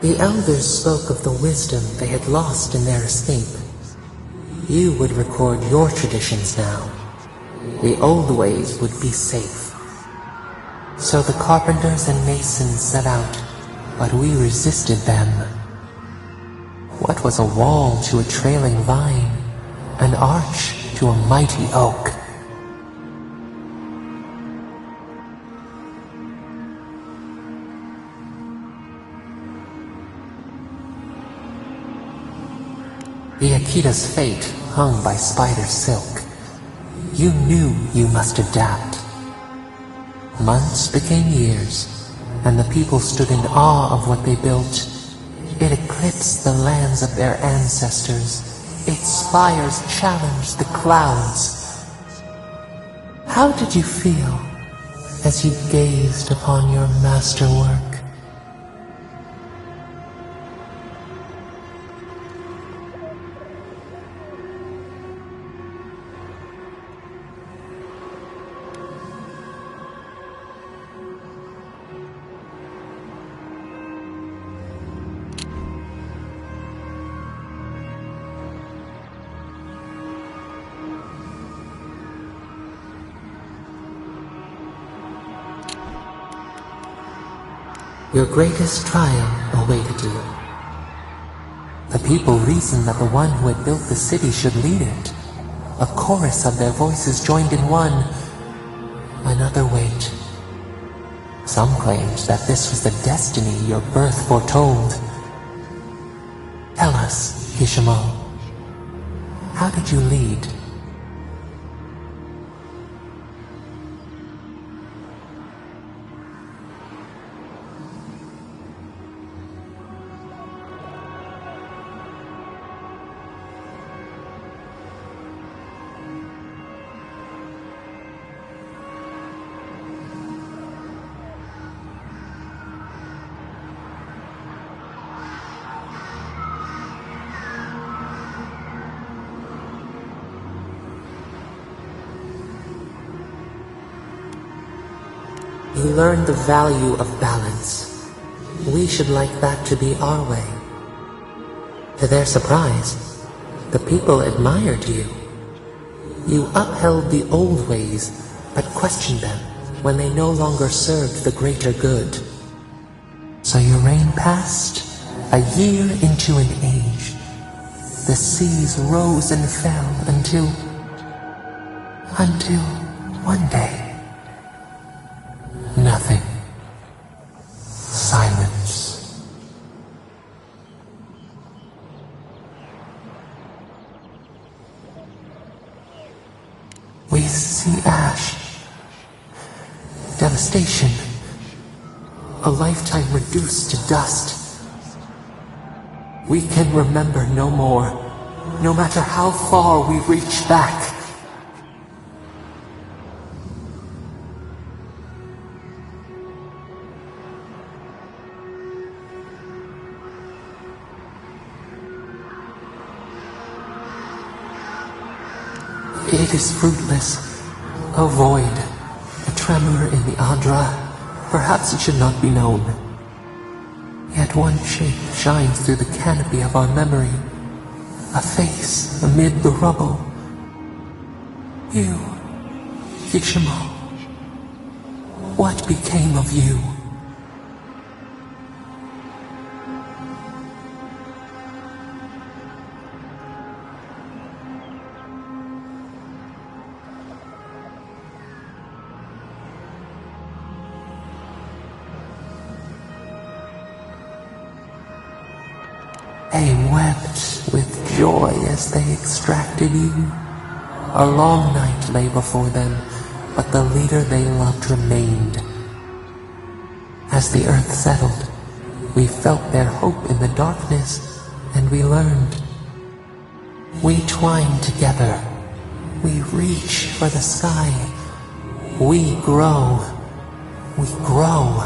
The elders spoke of the wisdom they had lost in their escape. You would record your traditions now. The old ways would be safe. So the carpenters and masons set out, but we resisted them. What was a wall to a trailing vine? An arch to a mighty oak? The Akita's fate hung by spider silk. You knew you must adapt. Months became years, and the people stood in awe of what they built. It eclipsed the lands of their ancestors. Its spires challenged the clouds. How did you feel as you gazed upon your masterwork? Your greatest trial awaited you. The people reasoned that the one who had built the city should lead it. A chorus of their voices joined in one. Another wait. Some claimed that this was the destiny your birth foretold. Tell us, Hishimo, how did you lead? You learned the value of balance. We should like that to be our way. To their surprise, the people admired you. You upheld the old ways, but questioned them when they no longer served the greater good. So your reign passed, a year into an age. The seas rose and fell until one day. Nothing. Silence. We see ash. Devastation. A lifetime reduced to dust. We can remember no more, no matter how far we reach back. It is fruitless, a void, a tremor in the Adra. Perhaps it should not be known. Yet one shape shines through the canopy of our memory, a face amid the rubble. You, Hishimo, what became of you? They wept with joy as they extracted you. A long night lay before them, but the leader they loved remained. As the earth settled, we felt their hope in the darkness, and we learned. We twine together. We reach for the sky. We grow. We grow.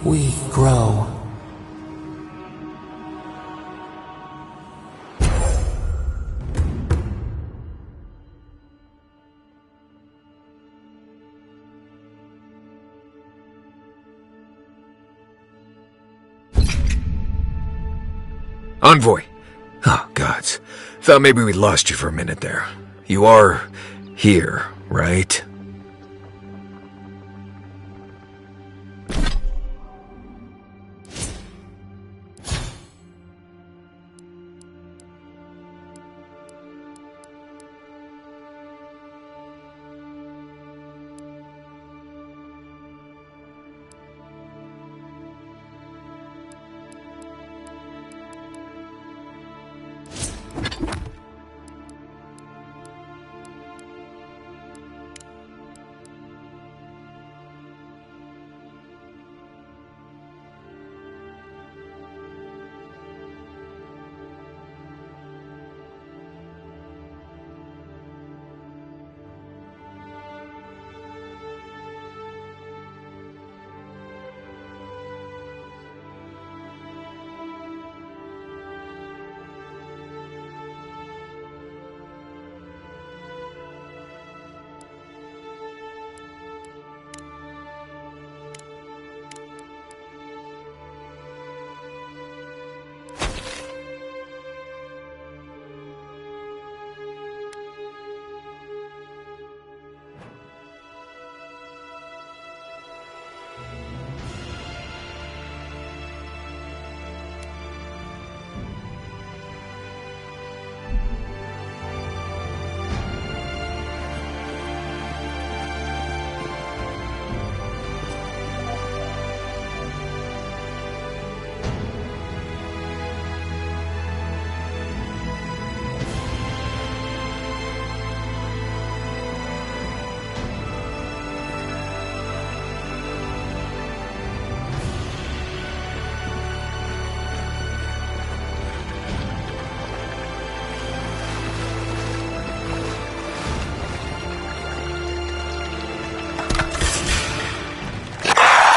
We grow. Envoy! Oh, gods. Thought maybe we lost you for a minute there. You are here, right?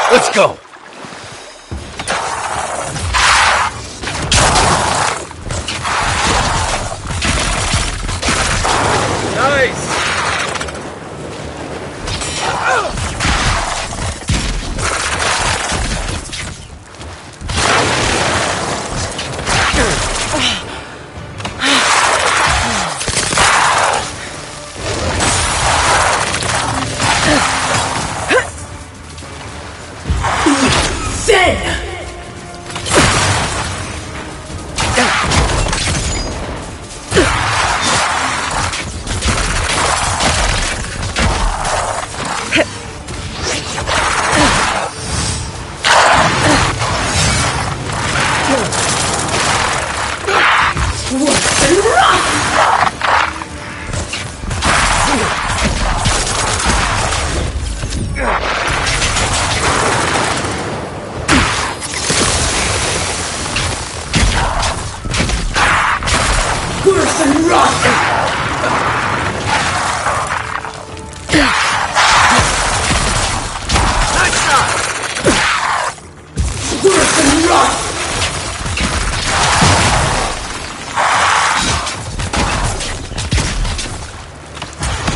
Let's go! Nice!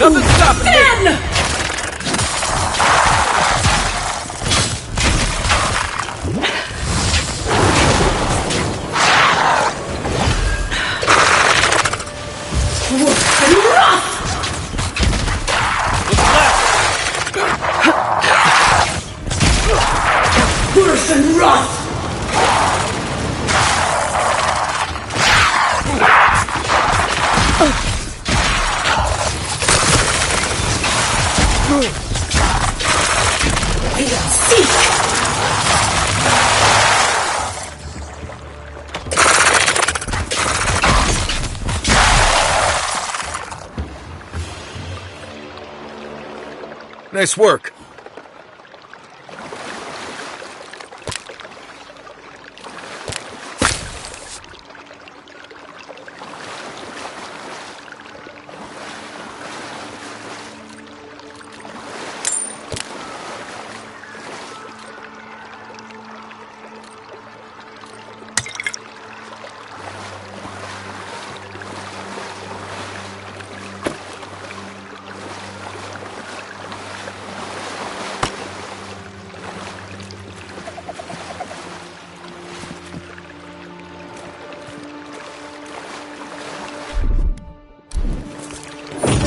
Nothing's stopping me! Nice work.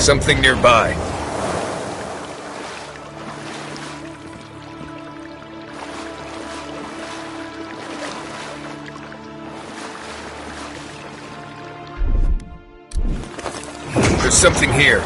something nearby. There's something here.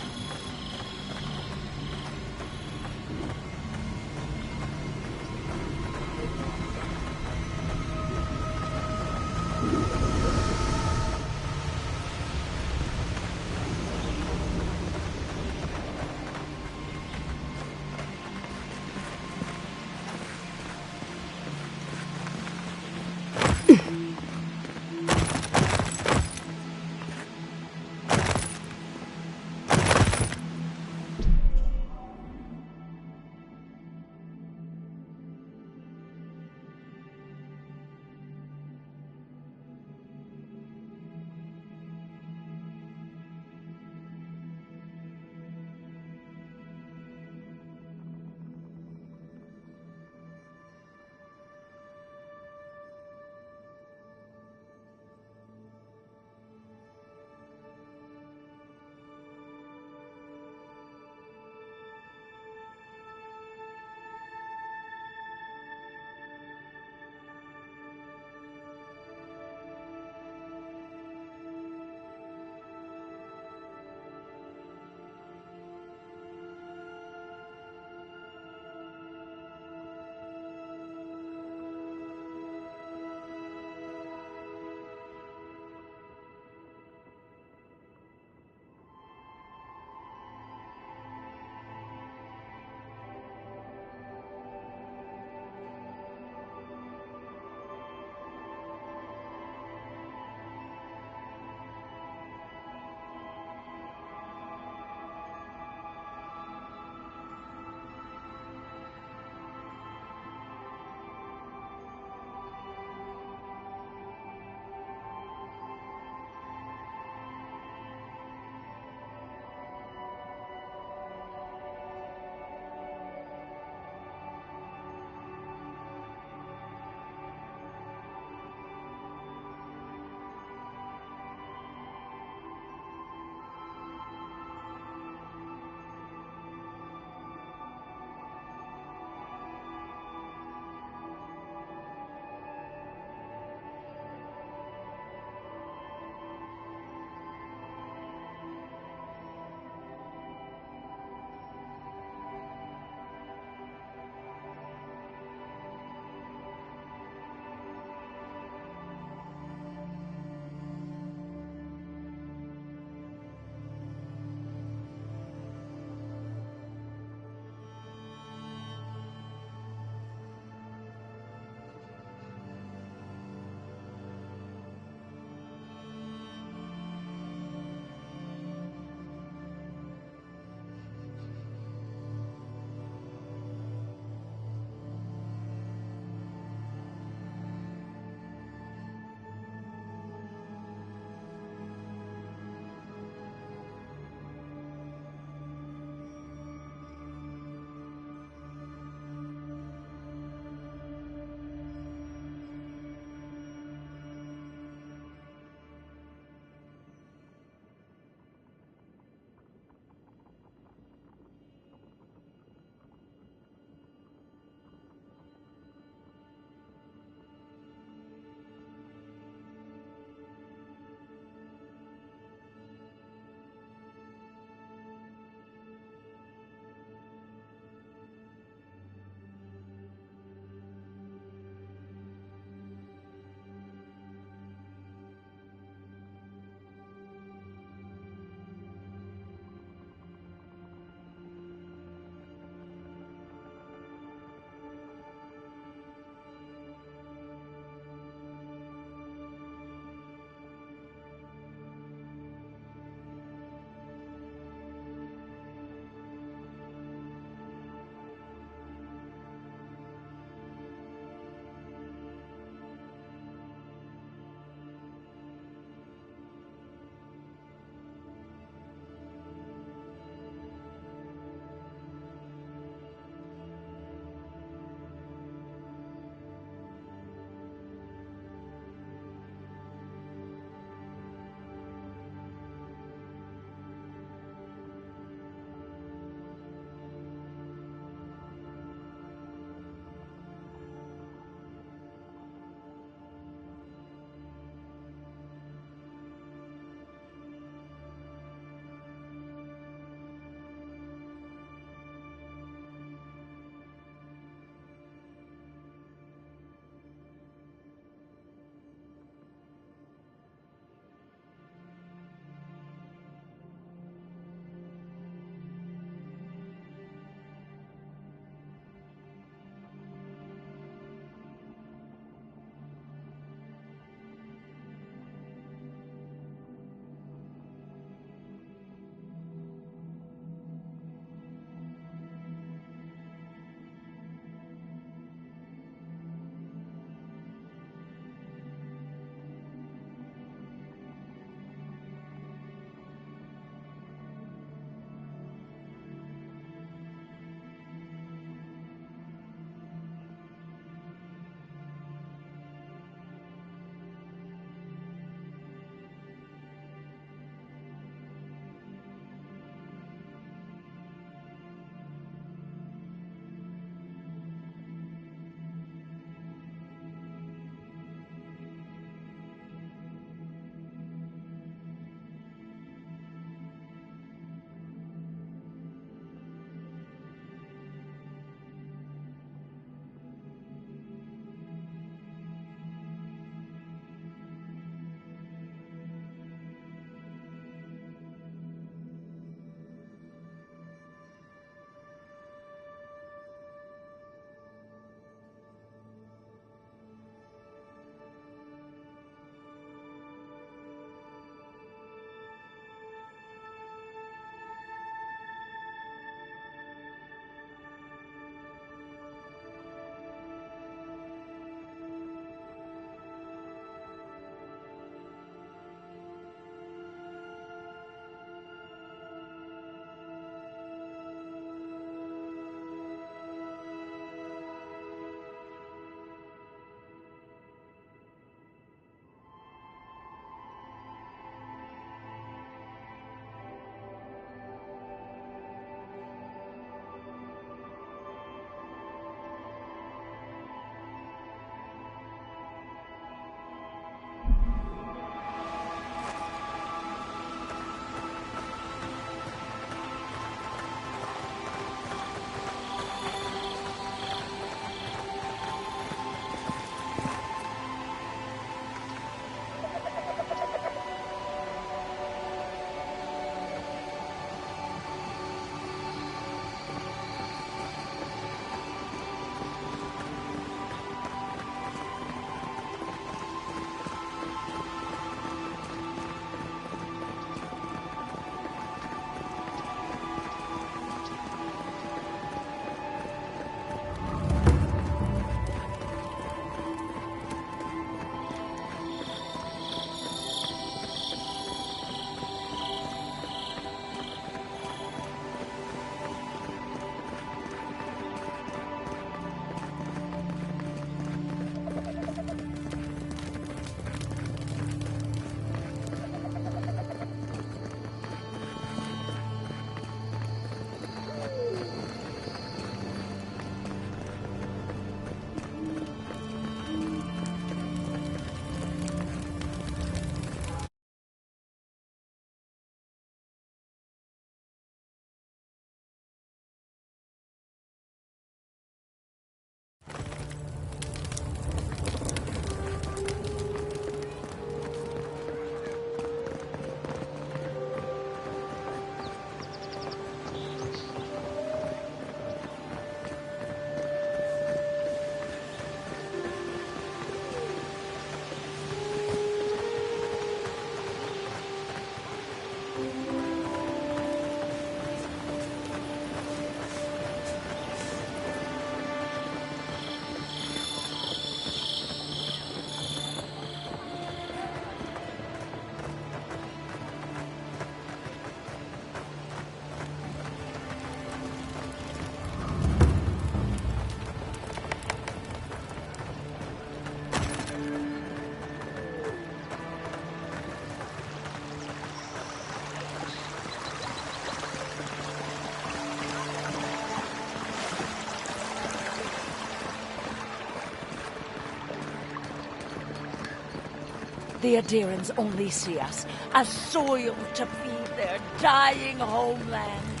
The Adirans only see us as soil to feed their dying homeland.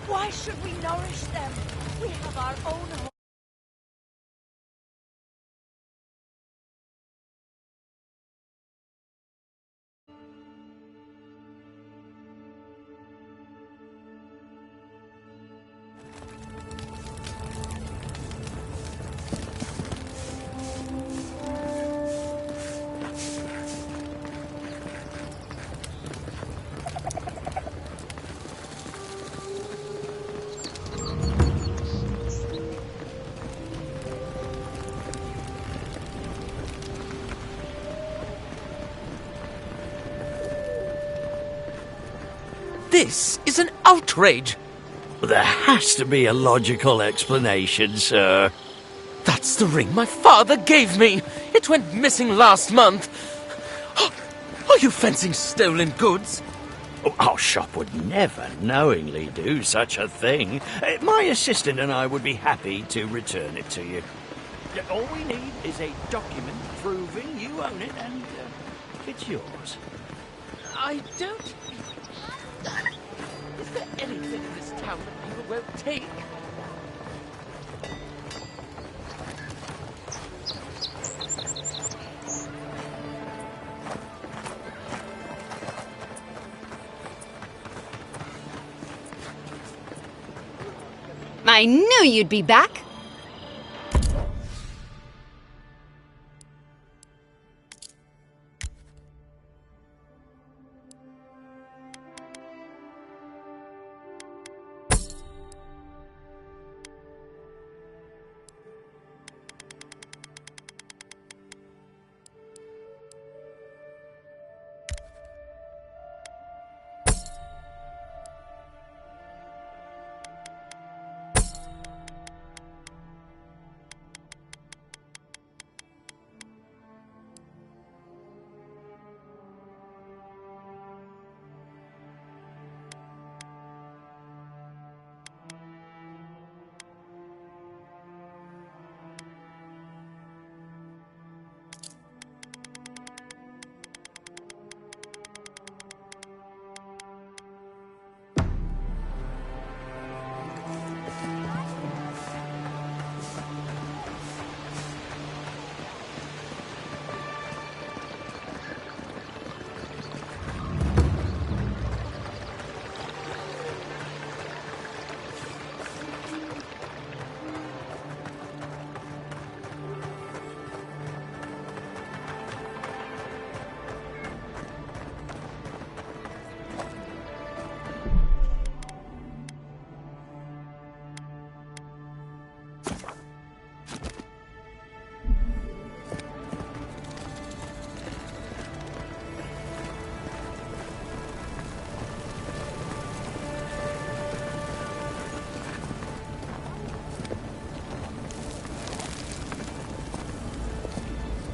Why should we nourish them? We have our own home. This is an outrage! There has to be a logical explanation, sir. That's the ring my father gave me! It went missing last month! Are you fencing stolen goods? Our shop would never knowingly do such a thing. My assistant and I would be happy to return it to you. All we need is a document proving you own it and it's yours. I don't... Is there anything in this town that people won't take? I knew you'd be back.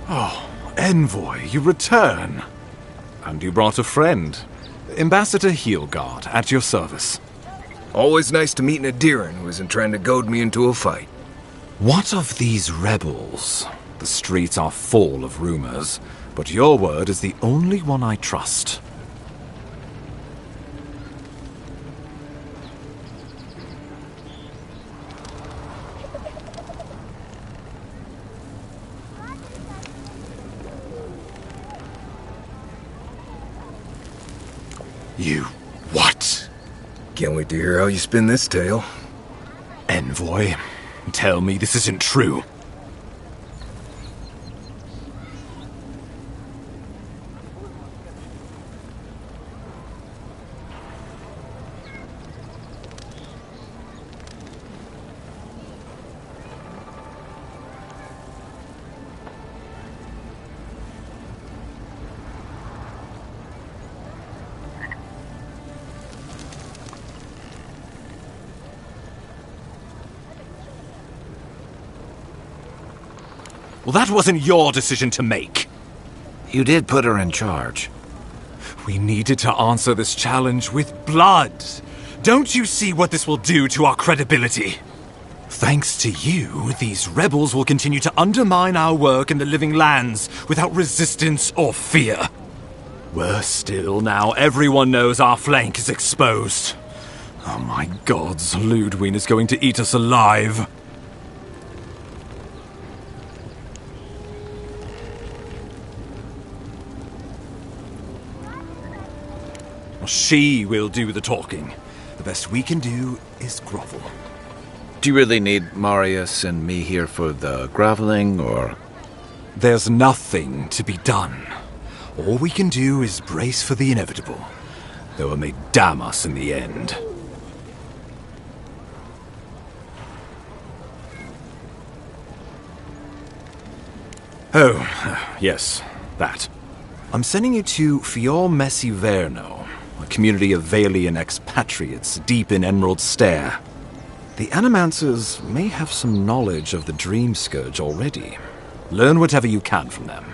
Oh, Envoy, you return. And you brought a friend. Ambassador Heelguard, at your service. Always nice to meet an Adiran who isn't trying to goad me into a fight. What of these rebels? The streets are full of rumors, but your word is the only one I trust. You what? Can't wait to hear how you spin this tale. Envoy, tell me this isn't true. Well, that wasn't your decision to make. You did put her in charge. We needed to answer this challenge with blood. Don't you see what this will do to our credibility? Thanks to you, these rebels will continue to undermine our work in the living lands without resistance or fear. Worse still, now everyone knows our flank is exposed. Oh my gods, Ludwig is going to eat us alive. She will do the talking. The best we can do is grovel. Do you really need Marius and me here for the groveling, or...? There's nothing to be done. All we can do is brace for the inevitable, though it may damn us in the end. Oh, yes, that. I'm sending you to Fior Messi Verno, a community of Valian expatriates deep in Emerald Stair. The Animancers may have some knowledge of the Dream Scourge already. Learn whatever you can from them.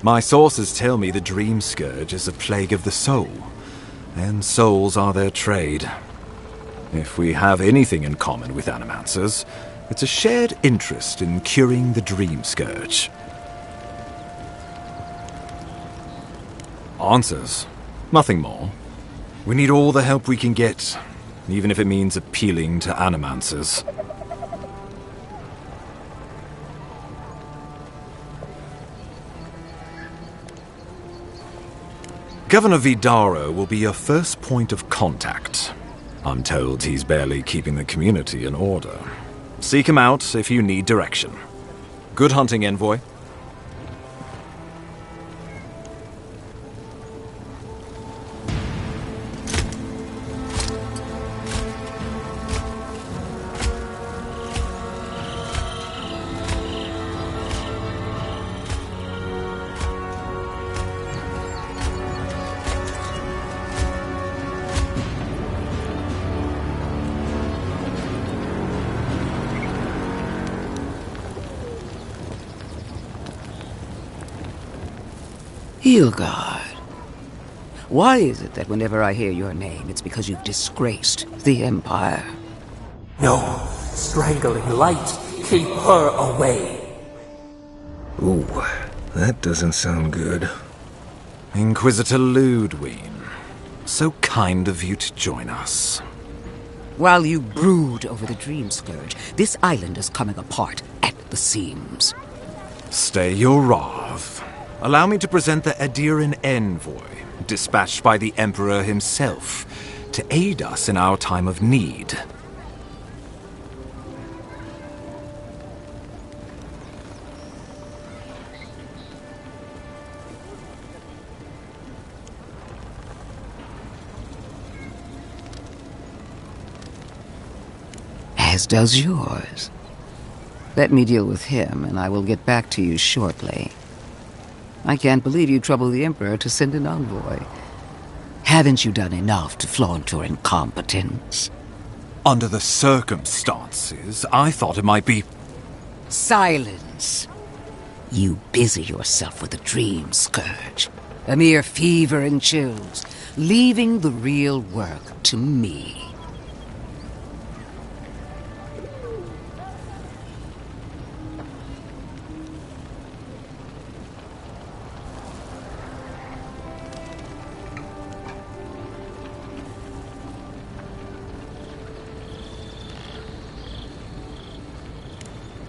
My sources tell me the Dream Scourge is a plague of the soul, and souls are their trade. If we have anything in common with Animancers, it's a shared interest in curing the Dream Scourge. Answers? Nothing more. We need all the help we can get, even if it means appealing to Animancers. Governor Vidaro will be your first point of contact. I'm told he's barely keeping the community in order. Seek him out if you need direction. Good hunting, Envoy. Hilgard. Why is it that whenever I hear your name, it's because you've disgraced the Empire? No, strangling light. Keep her away. Ooh, that doesn't sound good. Inquisitor Ludwig, so kind of you to join us. While you brood over the Dream Scourge, this island is coming apart at the seams. Stay your wrath. Allow me to present the Adiran Envoy, dispatched by the Emperor himself, to aid us in our time of need. As does yours. Let me deal with him, and I will get back to you shortly. I can't believe you troubled the Emperor to send an envoy. Haven't you done enough to flaunt your incompetence? Under the circumstances, I thought it might be... Silence! You busy yourself with the Dream Scourge. A mere fever and chills, leaving the real work to me.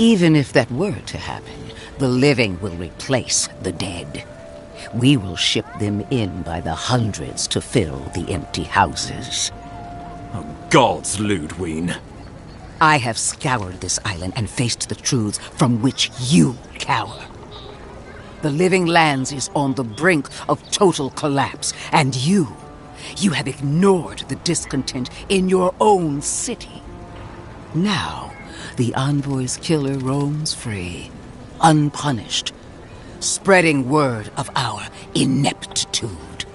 Even if that were to happen, the living will replace the dead. We will ship them in by the hundreds to fill the empty houses. Oh, gods, Ludwig. I have scoured this island and faced the truths from which you cower. The living lands is on the brink of total collapse, and you have ignored the discontent in your own city. Now, the Envoy's killer roams free, unpunished, spreading word of our ineptitude.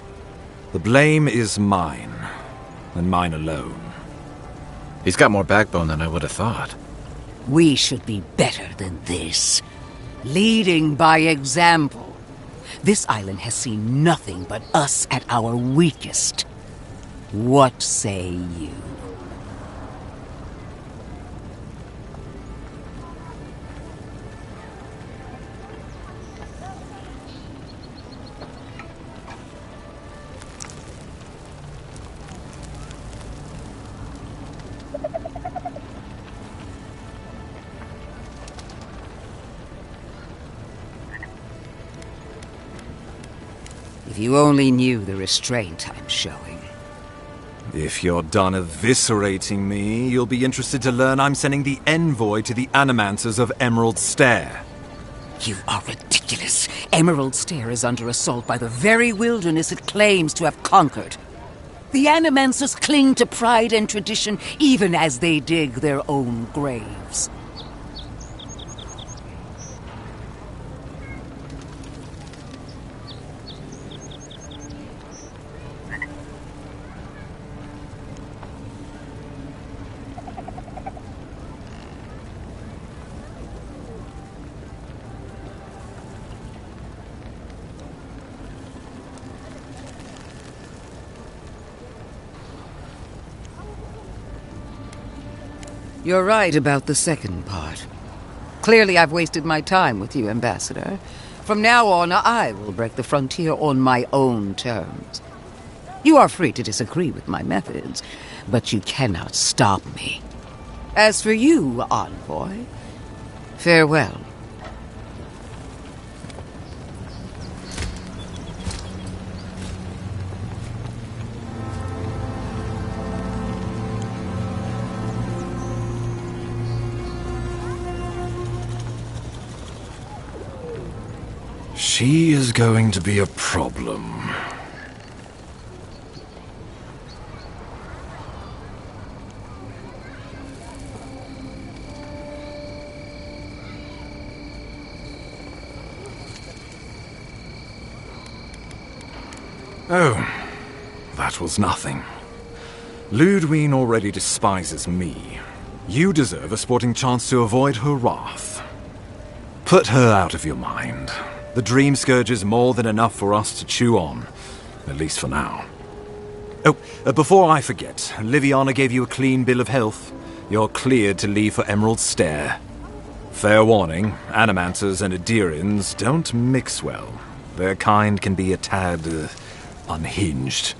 The blame is mine, and mine alone. He's got more backbone than I would have thought. We should be better than this. Leading by example. This island has seen nothing but us at our weakest. What say you? If you only knew the restraint I'm showing. If you're done eviscerating me, you'll be interested to learn I'm sending the envoy to the Animancers of Emerald Stair. You are ridiculous. Emerald Stair is under assault by the very wilderness it claims to have conquered. The Animancers cling to pride and tradition even as they dig their own graves. You're right about the second part. Clearly I've wasted my time with you, Ambassador. From now on, I will break the frontier on my own terms. You are free to disagree with my methods, but you cannot stop me. As for you, Envoy, farewell. She is going to be a problem. Oh, that was nothing. Ludwine already despises me. You deserve a sporting chance to avoid her wrath. Put her out of your mind. The Dream Scourge is more than enough for us to chew on, at least for now. Oh, before I forget, Liviana gave you a clean bill of health. You're cleared to leave for Emerald Stair. Fair warning, Animancers and Adirians don't mix well. Their kind can be a tad, unhinged.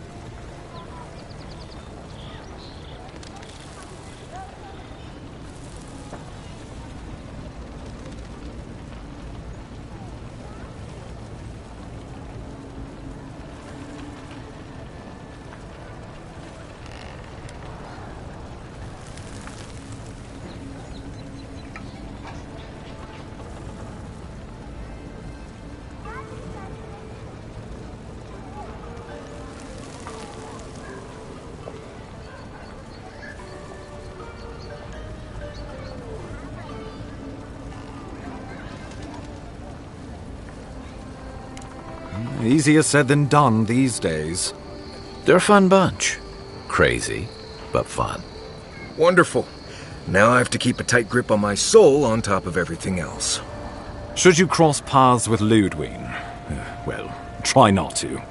Easier said than done these days. They're a fun bunch. Crazy, but fun. Wonderful. Now I have to keep a tight grip on my soul on top of everything else. Should you cross paths with Ludwine? Well, try not to.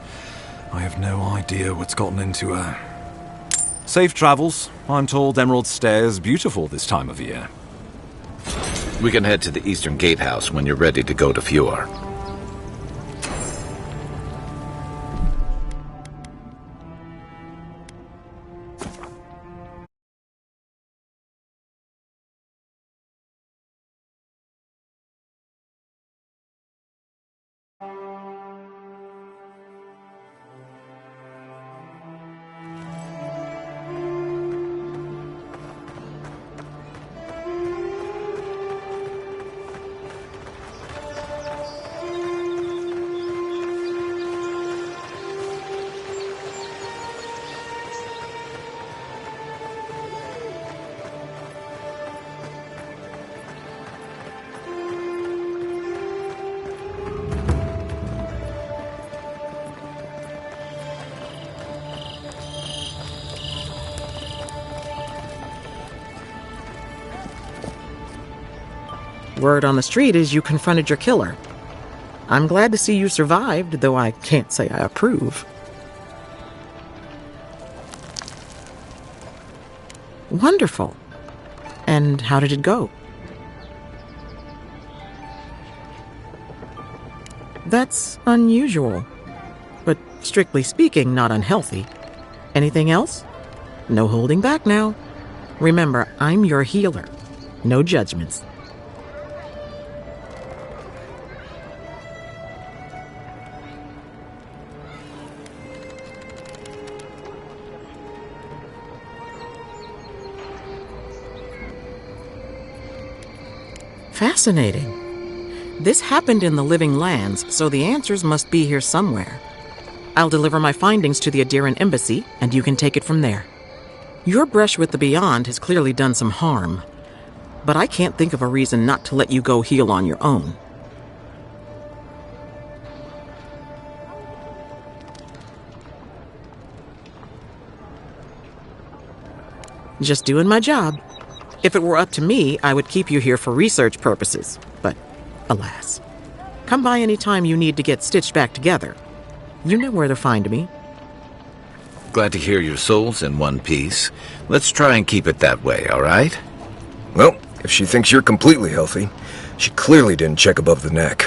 I have no idea what's gotten into her. Safe travels. I'm told Emerald Stair is beautiful this time of year. We can head to the Eastern Gatehouse when you're ready to go to Fjord. Word on the street is you confronted your killer. I'm glad to see you survived, though I can't say I approve. Wonderful. And how did it go? That's unusual, but strictly speaking, not unhealthy. Anything else? No holding back now. Remember, I'm your healer. No judgments. Fascinating. This happened in the Living Lands, so the answers must be here somewhere. I'll deliver my findings to the Adiran Embassy, and you can take it from there. Your brush with the Beyond has clearly done some harm, but I can't think of a reason not to let you go heal on your own. Just doing my job. If it were up to me, I would keep you here for research purposes, but alas. Come by any time you need to get stitched back together. You know where to find me. Glad to hear your soul's in one piece. Let's try and keep it that way, all right? Well, if she thinks you're completely healthy, she clearly didn't check above the neck.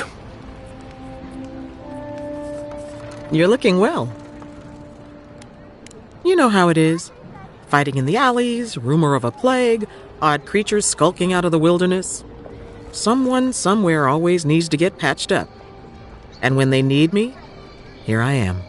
You're looking well. You know how it is. Fighting in the alleys, rumor of a plague, odd creatures skulking out of the wilderness. Someone somewhere always needs to get patched up. And when they need me, here I am.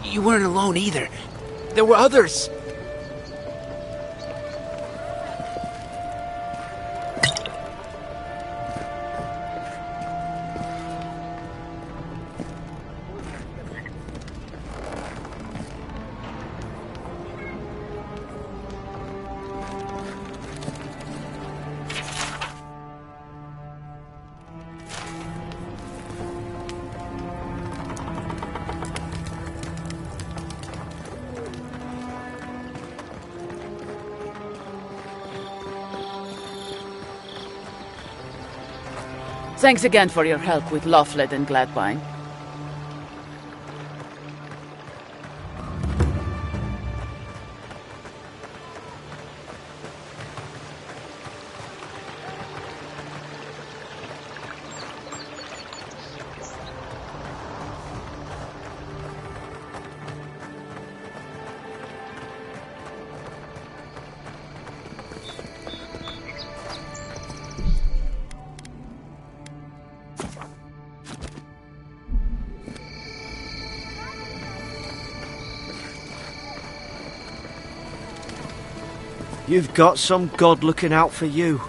You weren't alone either. There were others. Thanks again for your help with Loffled and Gladwine. You've got some god looking out for you.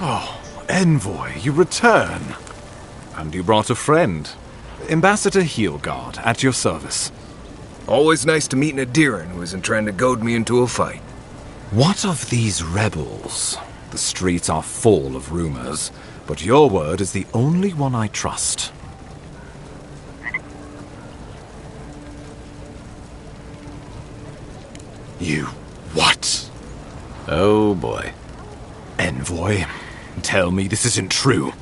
Oh, Envoy, you return. And you brought a friend. Ambassador Heelguard, at your service. Always nice to meet an Adiran who isn't trying to goad me into a fight. What of these rebels? The streets are full of rumors, but your word is the only one I trust. What? Oh boy. Envoy, tell me this isn't true.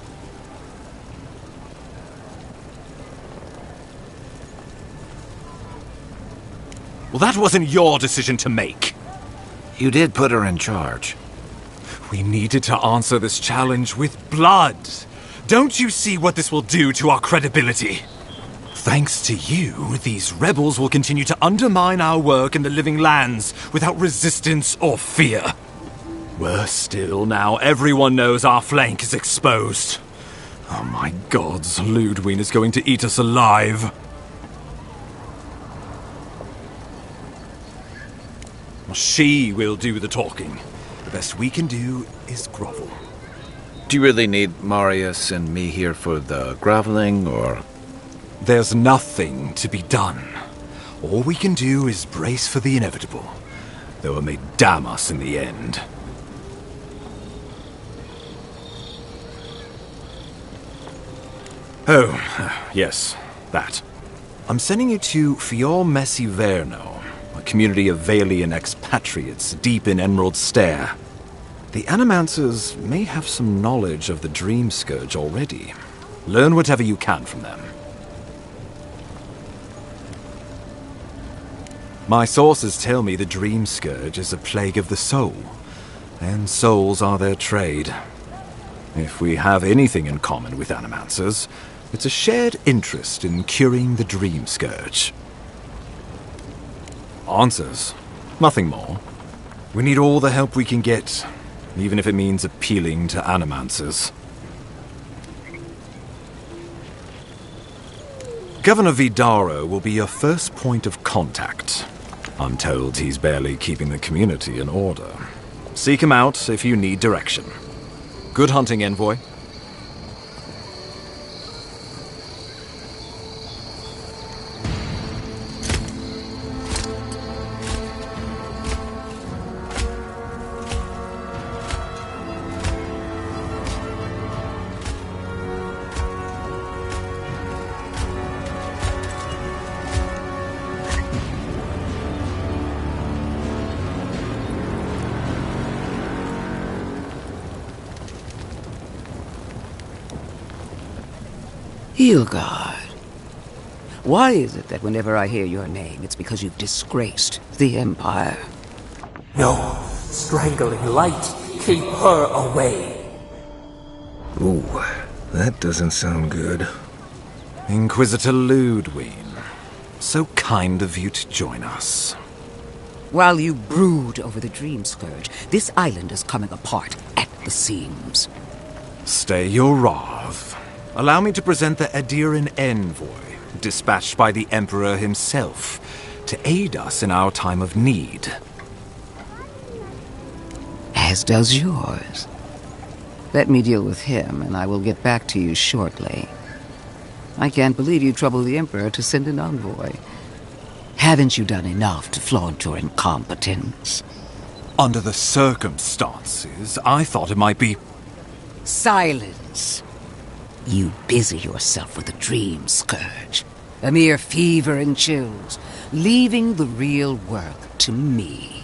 Well, that wasn't your decision to make. You did put her in charge. We needed to answer this challenge with blood. Don't you see what this will do to our credibility? Thanks to you, these rebels will continue to undermine our work in the Living Lands without resistance or fear. Worse still, now everyone knows our flank is exposed. Oh my gods, Ludwig is going to eat us alive. She will do the talking. The best we can do is grovel. Do you really need Marius and me here for the groveling, or...? There's nothing to be done. All we can do is brace for the inevitable, though it may damn us in the end. Oh, yes, that. I'm sending you to Fior a community of Vailian expatriates deep in Emerald Stair. The Animancers may have some knowledge of the Dream Scourge already. Learn whatever you can from them. My sources tell me the Dream Scourge is a plague of the soul, and souls are their trade. If we have anything in common with Animancers, it's a shared interest in curing the Dream Scourge. Answers. Nothing more. We need all the help we can get, even if it means appealing to Animancers. Governor Vidaro will be your first point of contact. I'm told he's barely keeping the community in order. Seek him out if you need direction. Good hunting, Envoy. Hilgard. Why is it that whenever I hear your name, it's because you've disgraced the Empire? No, strangling light. Keep her away. Ooh, that doesn't sound good. Inquisitor Ludwig, so kind of you to join us. While you brood over the Dream Scourge, this island is coming apart at the seams. Stay your wrath. Allow me to present the Adiran Envoy, dispatched by the Emperor himself, to aid us in our time of need. As does yours. Let me deal with him, and I will get back to you shortly. I can't believe you troubled the Emperor to send an envoy. Haven't you done enough to flaunt your incompetence? Under the circumstances, I thought it might be... Silence! You busy yourself with the Dream Scourge. A mere fever and chills, leaving the real work to me.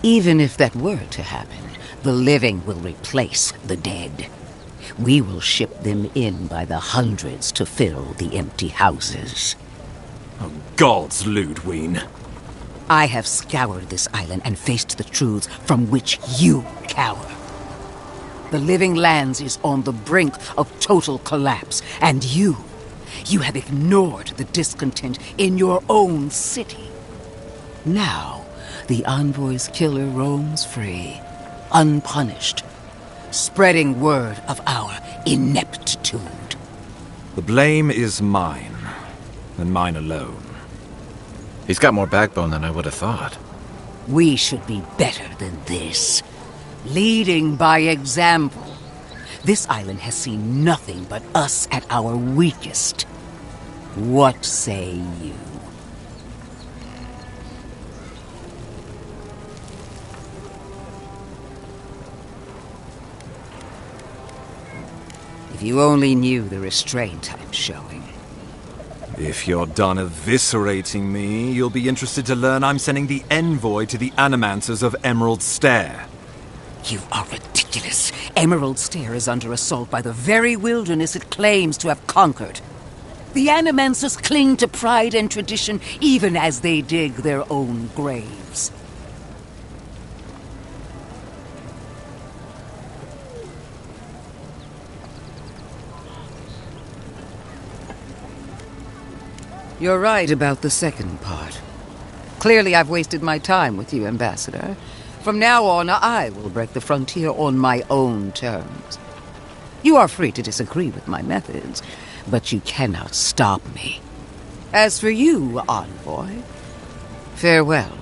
Even if that were to happen, the living will replace the dead. We will ship them in by the hundreds to fill the empty houses. Oh, gods, Ludwig. I have scoured this island and faced the truths from which you cower. The Living Lands is on the brink of total collapse, and you have ignored the discontent in your own city. Now, the Envoy's killer roams free, unpunished, spreading word of our ineptitude. The blame is mine, and mine alone. He's got more backbone than I would have thought. We should be better than this. Leading by example. This island has seen nothing but us at our weakest. What say you? If you only knew the restraint I'm showing. If you're done eviscerating me, you'll be interested to learn I'm sending the envoy to the Animancers of Emerald Stair. You are ridiculous. Emerald Stair is under assault by the very wilderness it claims to have conquered. The Animancers cling to pride and tradition even as they dig their own graves. You're right about the second part. Clearly I've wasted my time with you, Ambassador. From now on, I will break the frontier on my own terms. You are free to disagree with my methods, but you cannot stop me. As for you, Envoy, farewell.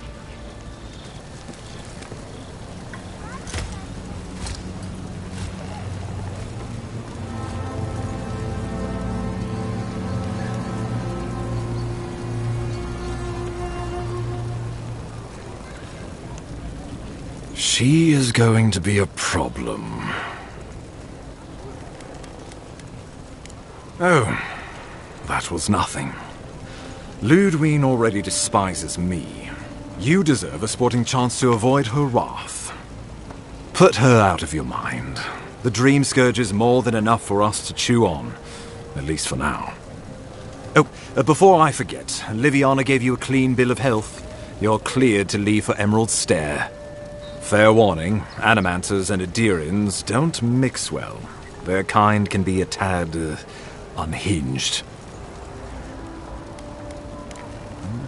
She is going to be a problem. Oh, that was nothing. Ludwine already despises me. You deserve a sporting chance to avoid her wrath. Put her out of your mind. The Dream Scourge is more than enough for us to chew on, at least for now. Oh, before I forget, Liviana gave you a clean bill of health. You're cleared to leave for Emerald Stair. Fair warning, Animancers and Adirians don't mix well. Their kind can be a tad, unhinged.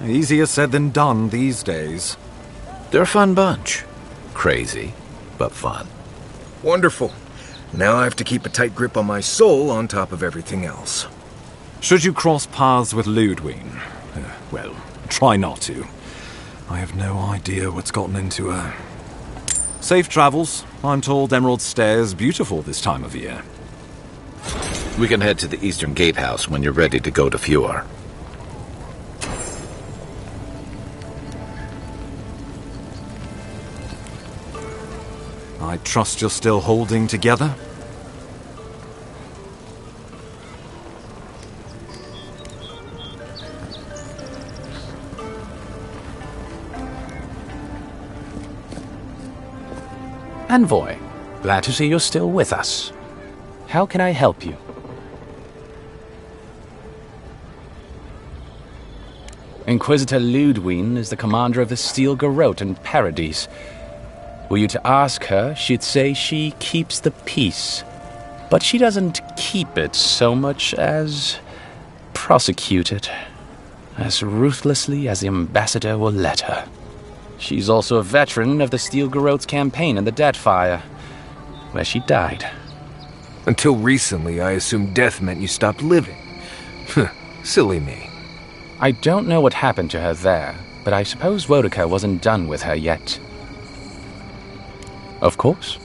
Easier said than done these days. They're a fun bunch. Crazy, but fun. Wonderful. Now I have to keep a tight grip on my soul on top of everything else. Should you cross paths with Ludwine, well, try not to. I have no idea what's gotten into her. Safe travels. I'm told Emerald Stair's beautiful this time of year. We can head to the Eastern Gatehouse when you're ready to go to Fjord. I trust you're still holding together? Envoy, glad to see you're still with us. How can I help you? Inquisitor Ludwine is the commander of the Steel Garrote in Paradise. Were you to ask her, she'd say she keeps the peace. But she doesn't keep it so much as prosecute it. As ruthlessly as the ambassador will let her. She's also a veteran of the Steel Garrote's campaign in the Deadfire, where she died. Until recently, I assumed death meant you stopped living. Silly me. I don't know what happened to her there, but I suppose Wodeca wasn't done with her yet. Of course.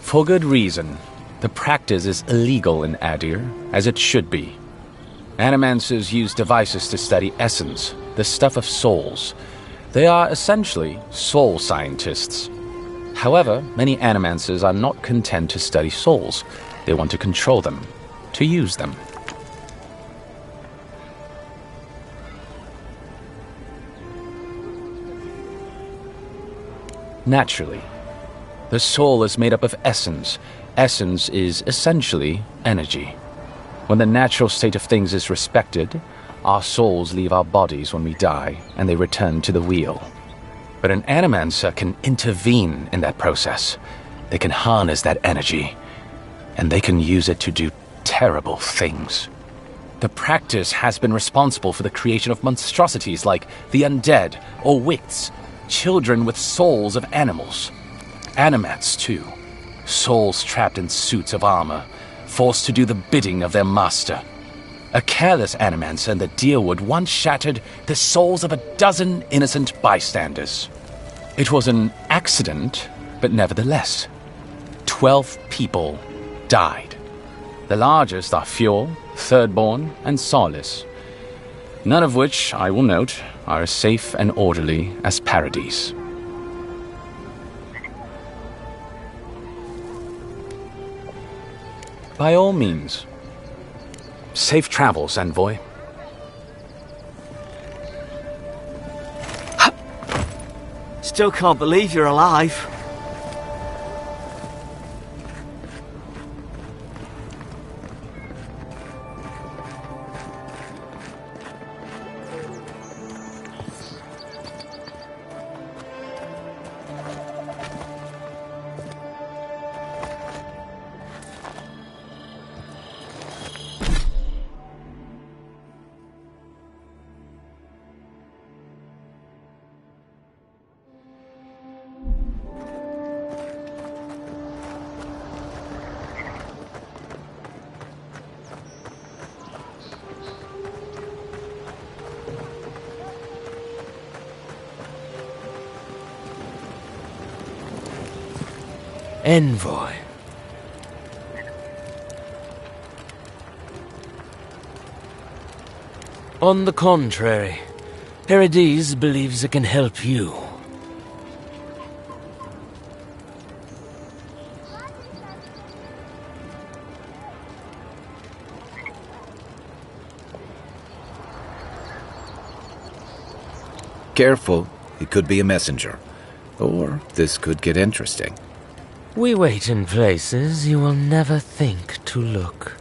For good reason. The practice is illegal in Adir, as it should be. Animancers use devices to study essence, the stuff of souls. They are essentially soul scientists. However, many Animancers are not content to study souls. They want to control them, to use them. Naturally, the soul is made up of essence. Essence is essentially energy. When the natural state of things is respected, our souls leave our bodies when we die, and they return to the wheel. But an Animancer can intervene in that process. They can harness that energy, and they can use it to do terrible things. The practice has been responsible for the creation of monstrosities like the undead or wicts, children with souls of animals. Animats, too. Souls trapped in suits of armor, forced to do the bidding of their master. A careless Animancer in the Deerwood once shattered the souls of 12 innocent bystanders. It was an accident, but nevertheless, 12 people died. The largest are Fjord, Thirdborn, and Solace. None of which, I will note, are as safe and orderly as Paradise. By all means. Safe travels, envoy. Still can't believe you're alive. Envoy. On the contrary, Herodes believes it can help you. Careful, it could be a messenger. Or this could get interesting. We wait in places you will never think to look.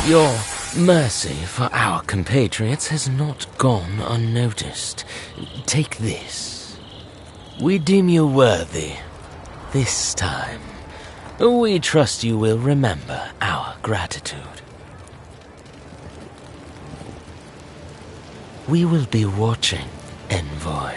Your mercy for our compatriots has not gone unnoticed. Take this. We deem you worthy. This time. We trust you will remember our gratitude. We will be watching, Envoy.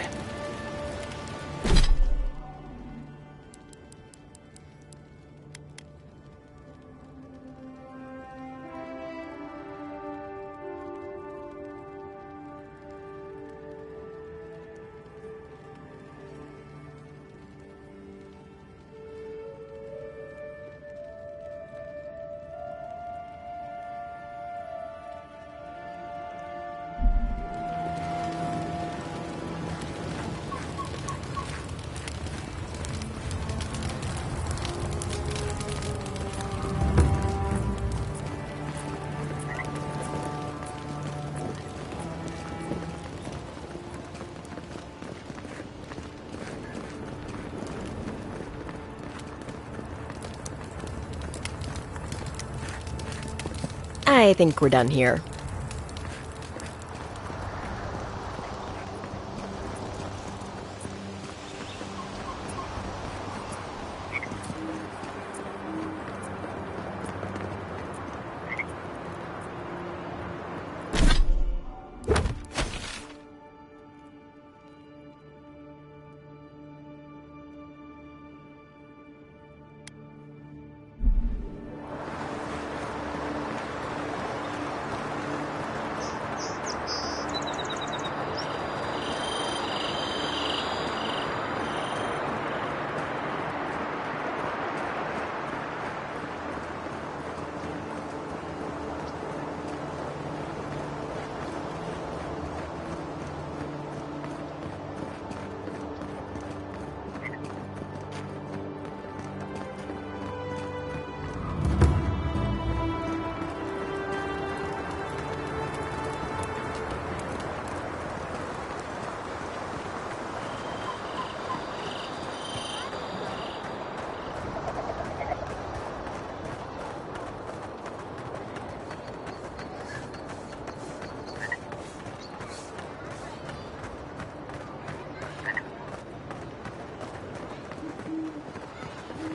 I think we're done here.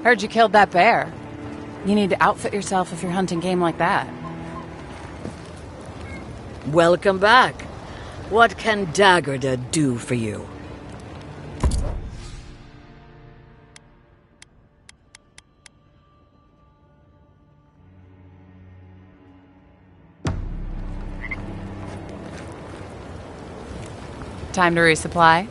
Heard you killed that bear. You need to outfit yourself if you're hunting game like that. Welcome back. What can Daggerda do for you? Time to resupply?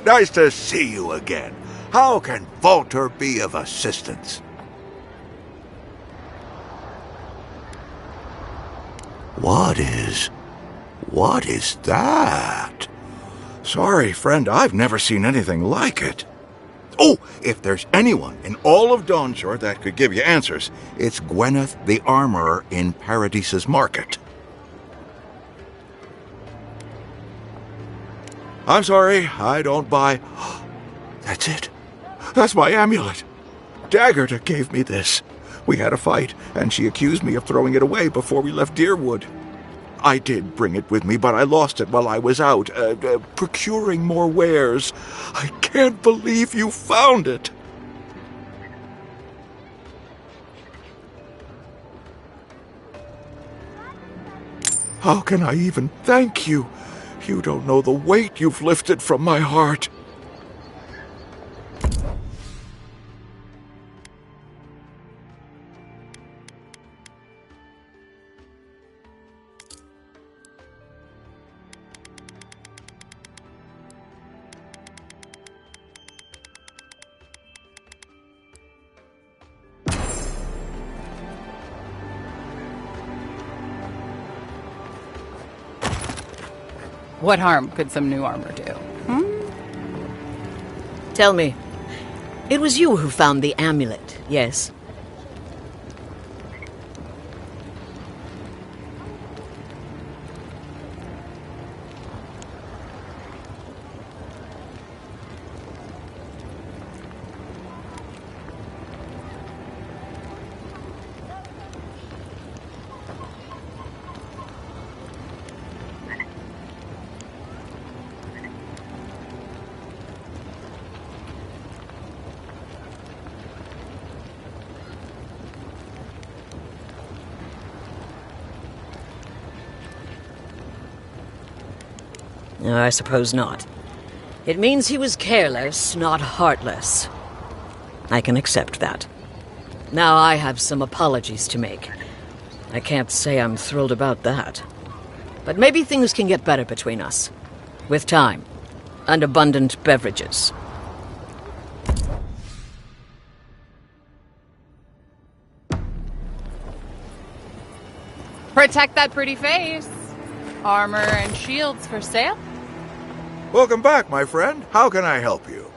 Nice to see you again. How can Walter be of assistance? What is that? Sorry, friend, I've never seen anything like it. Oh, if there's anyone in all of Dawnshore that could give you answers, it's Gwyneth the Armorer in Paradise's Market. I'm sorry, I don't buy... That's it. That's my amulet. Daggerda gave me this. We had a fight, and she accused me of throwing it away before we left Deerwood. I did bring it with me, but I lost it while I was out, procuring more wares. I can't believe you found it. How can I even thank you? You don't know the weight you've lifted from my heart. What harm could some new armor do? Tell me, it was you who found the amulet, yes? I suppose not. It means he was careless, not heartless. I can accept that. Now I have some apologies to make. I can't say I'm thrilled about that. But maybe things can get better between us. With time. And abundant beverages. Protect that pretty face. Armor and shields for sale? Welcome back, my friend. How can I help you?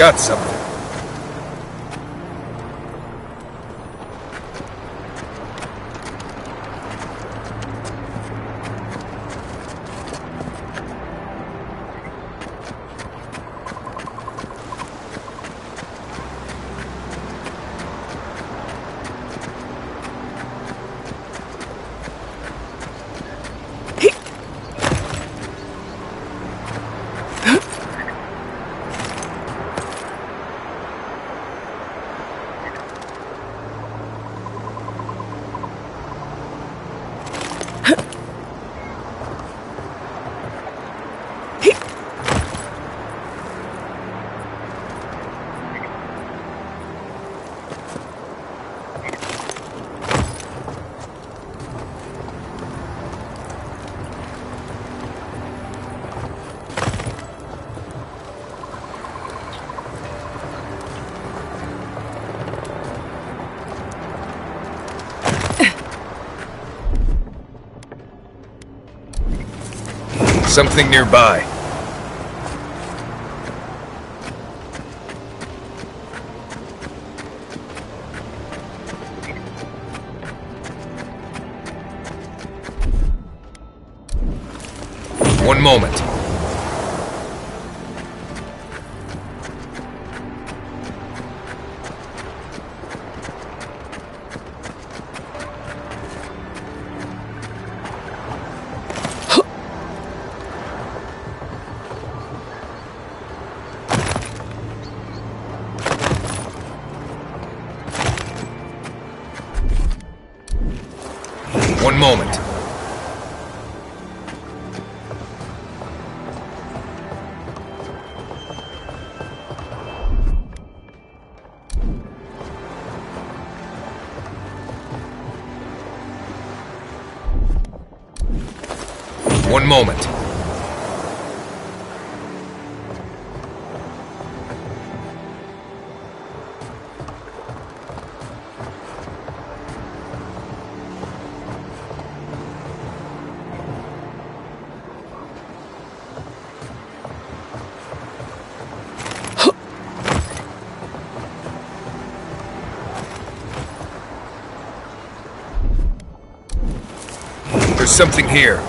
got something. Something nearby. One moment. One moment. One moment. There's something here.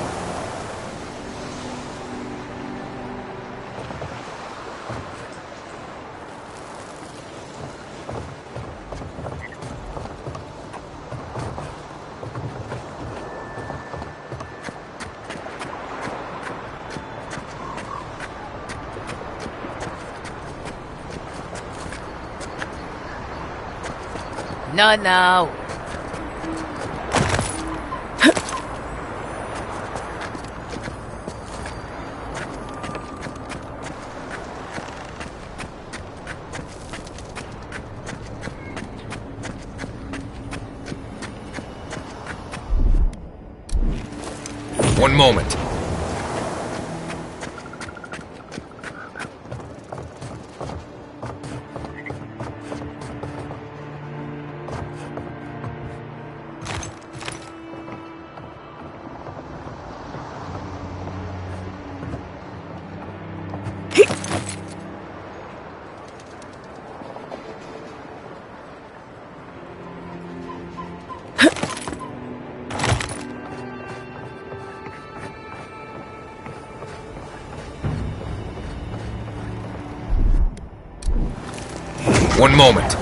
No. One moment. One moment.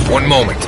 One moment.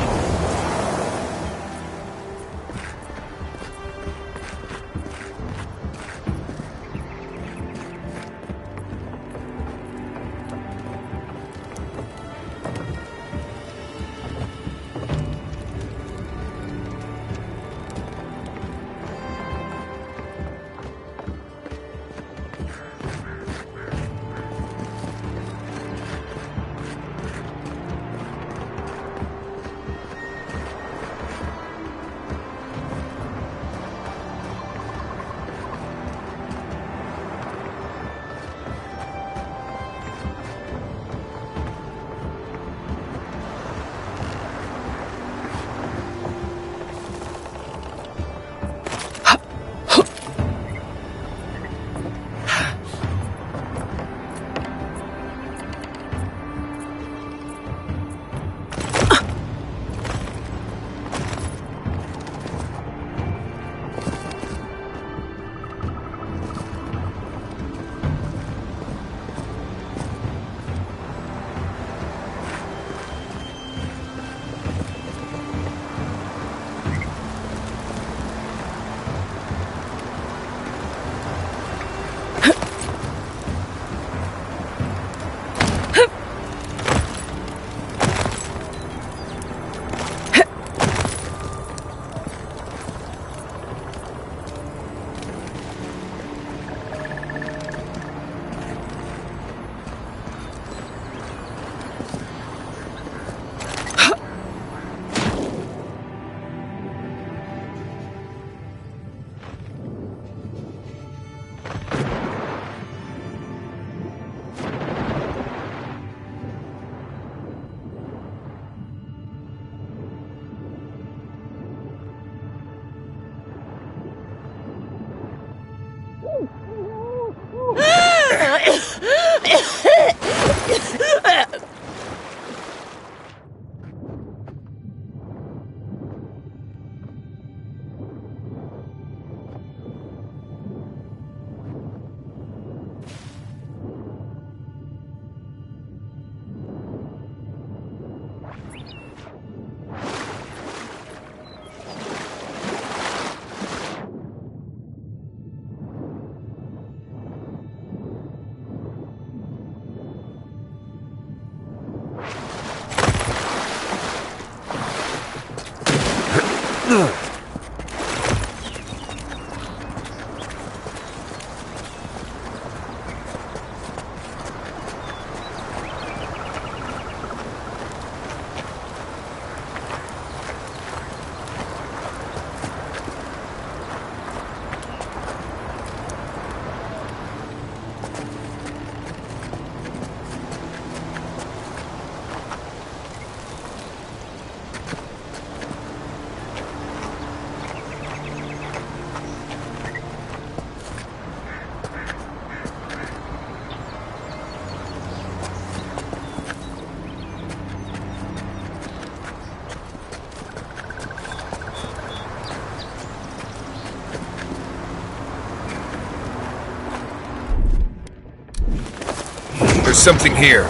There's something here.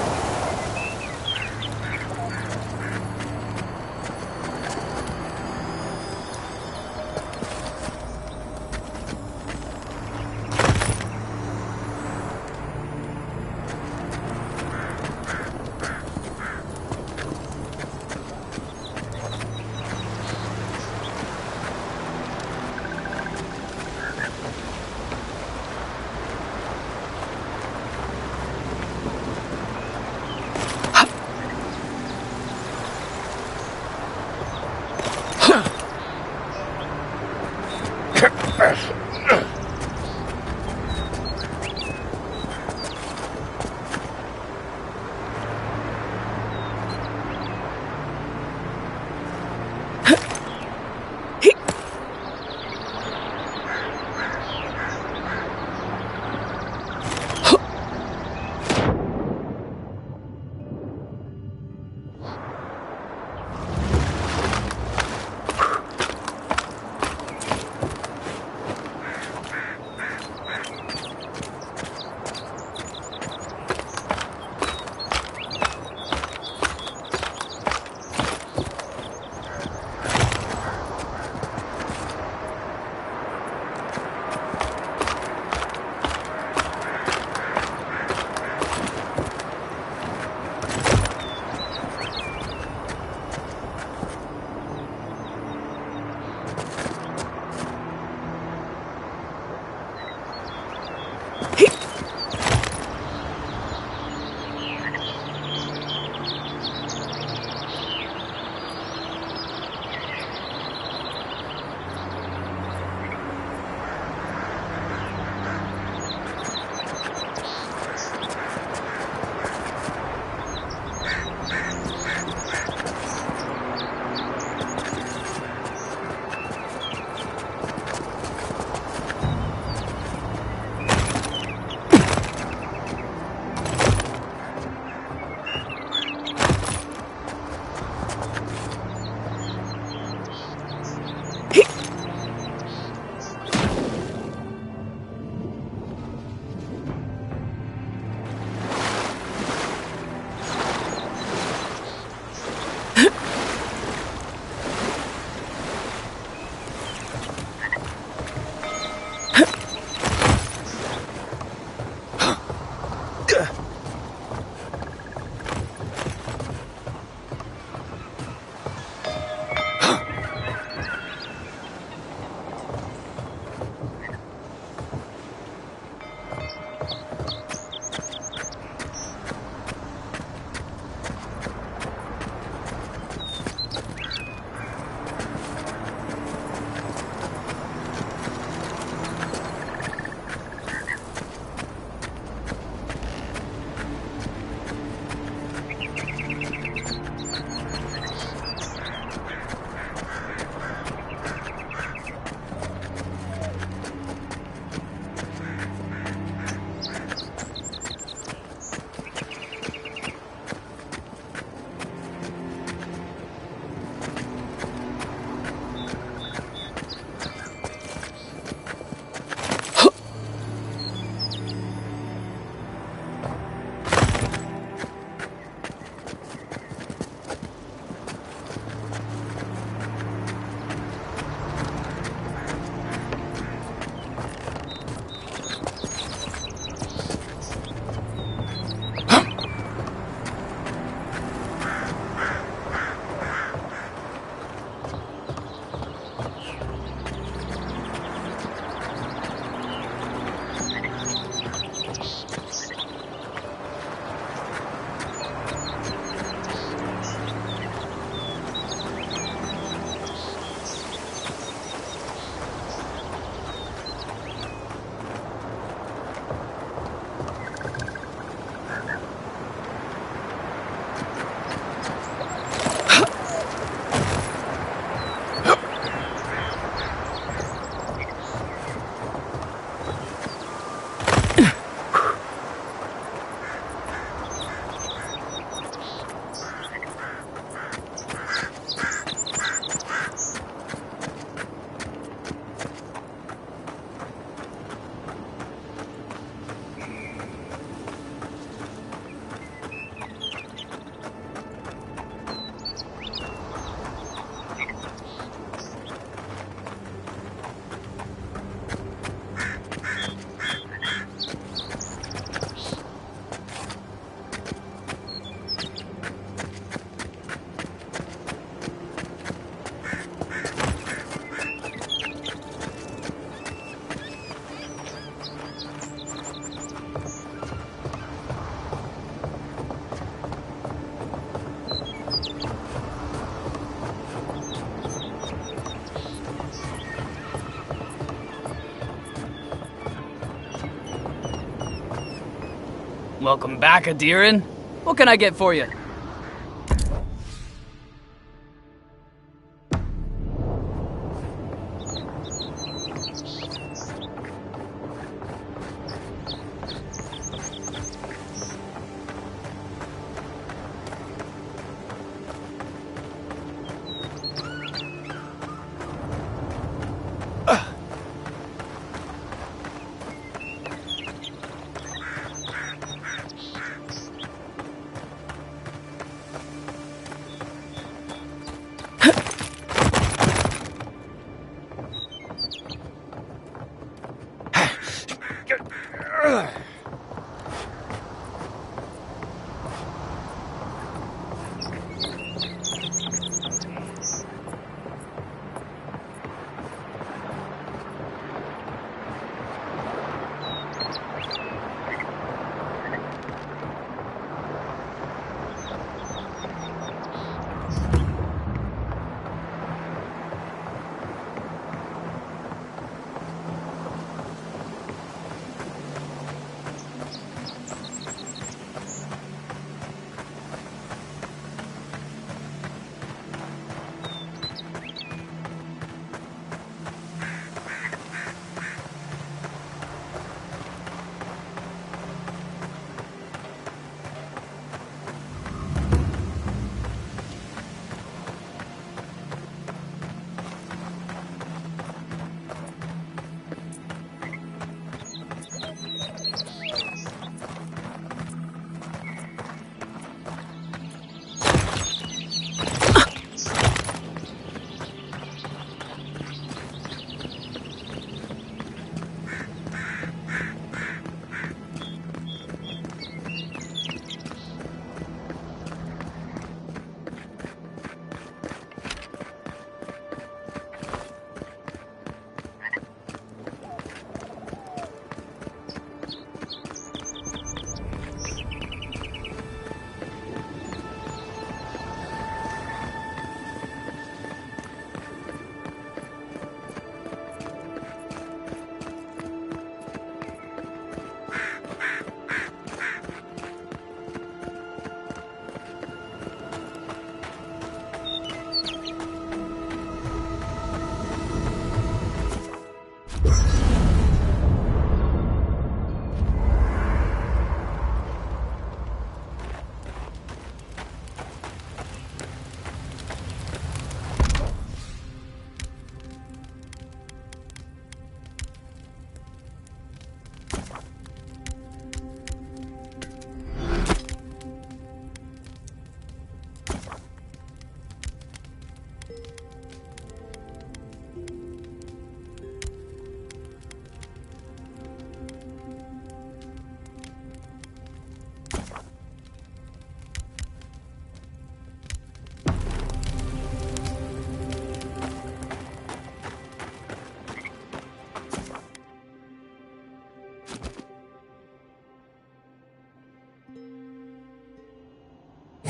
Welcome back, Adirin. What can I get for you?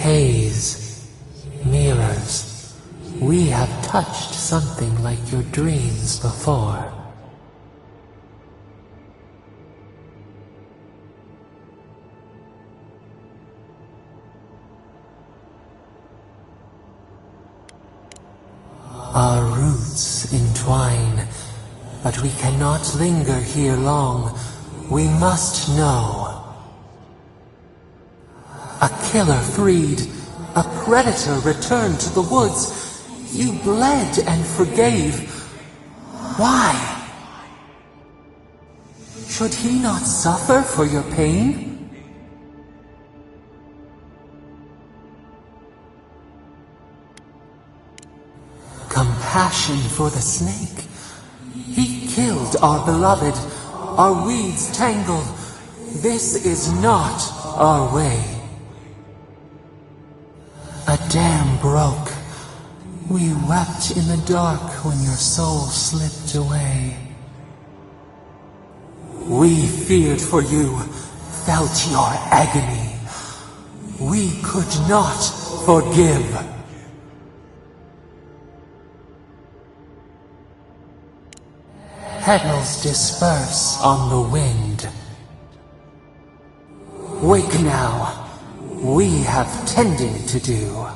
Haze, mirrors, we have touched something like your dreams before. Our roots entwine, but we cannot linger here long. We must know. A killer freed, a predator returned to the woods. You bled and forgave. Why? Should he not suffer for your pain? Compassion for the snake. He killed our beloved. Our weeds tangled. This is not our way. A dam broke. We wept in the dark when your soul slipped away. We feared for you, felt your agony. We could not forgive. Petals disperse on the wind. Wake now. We have tending to do.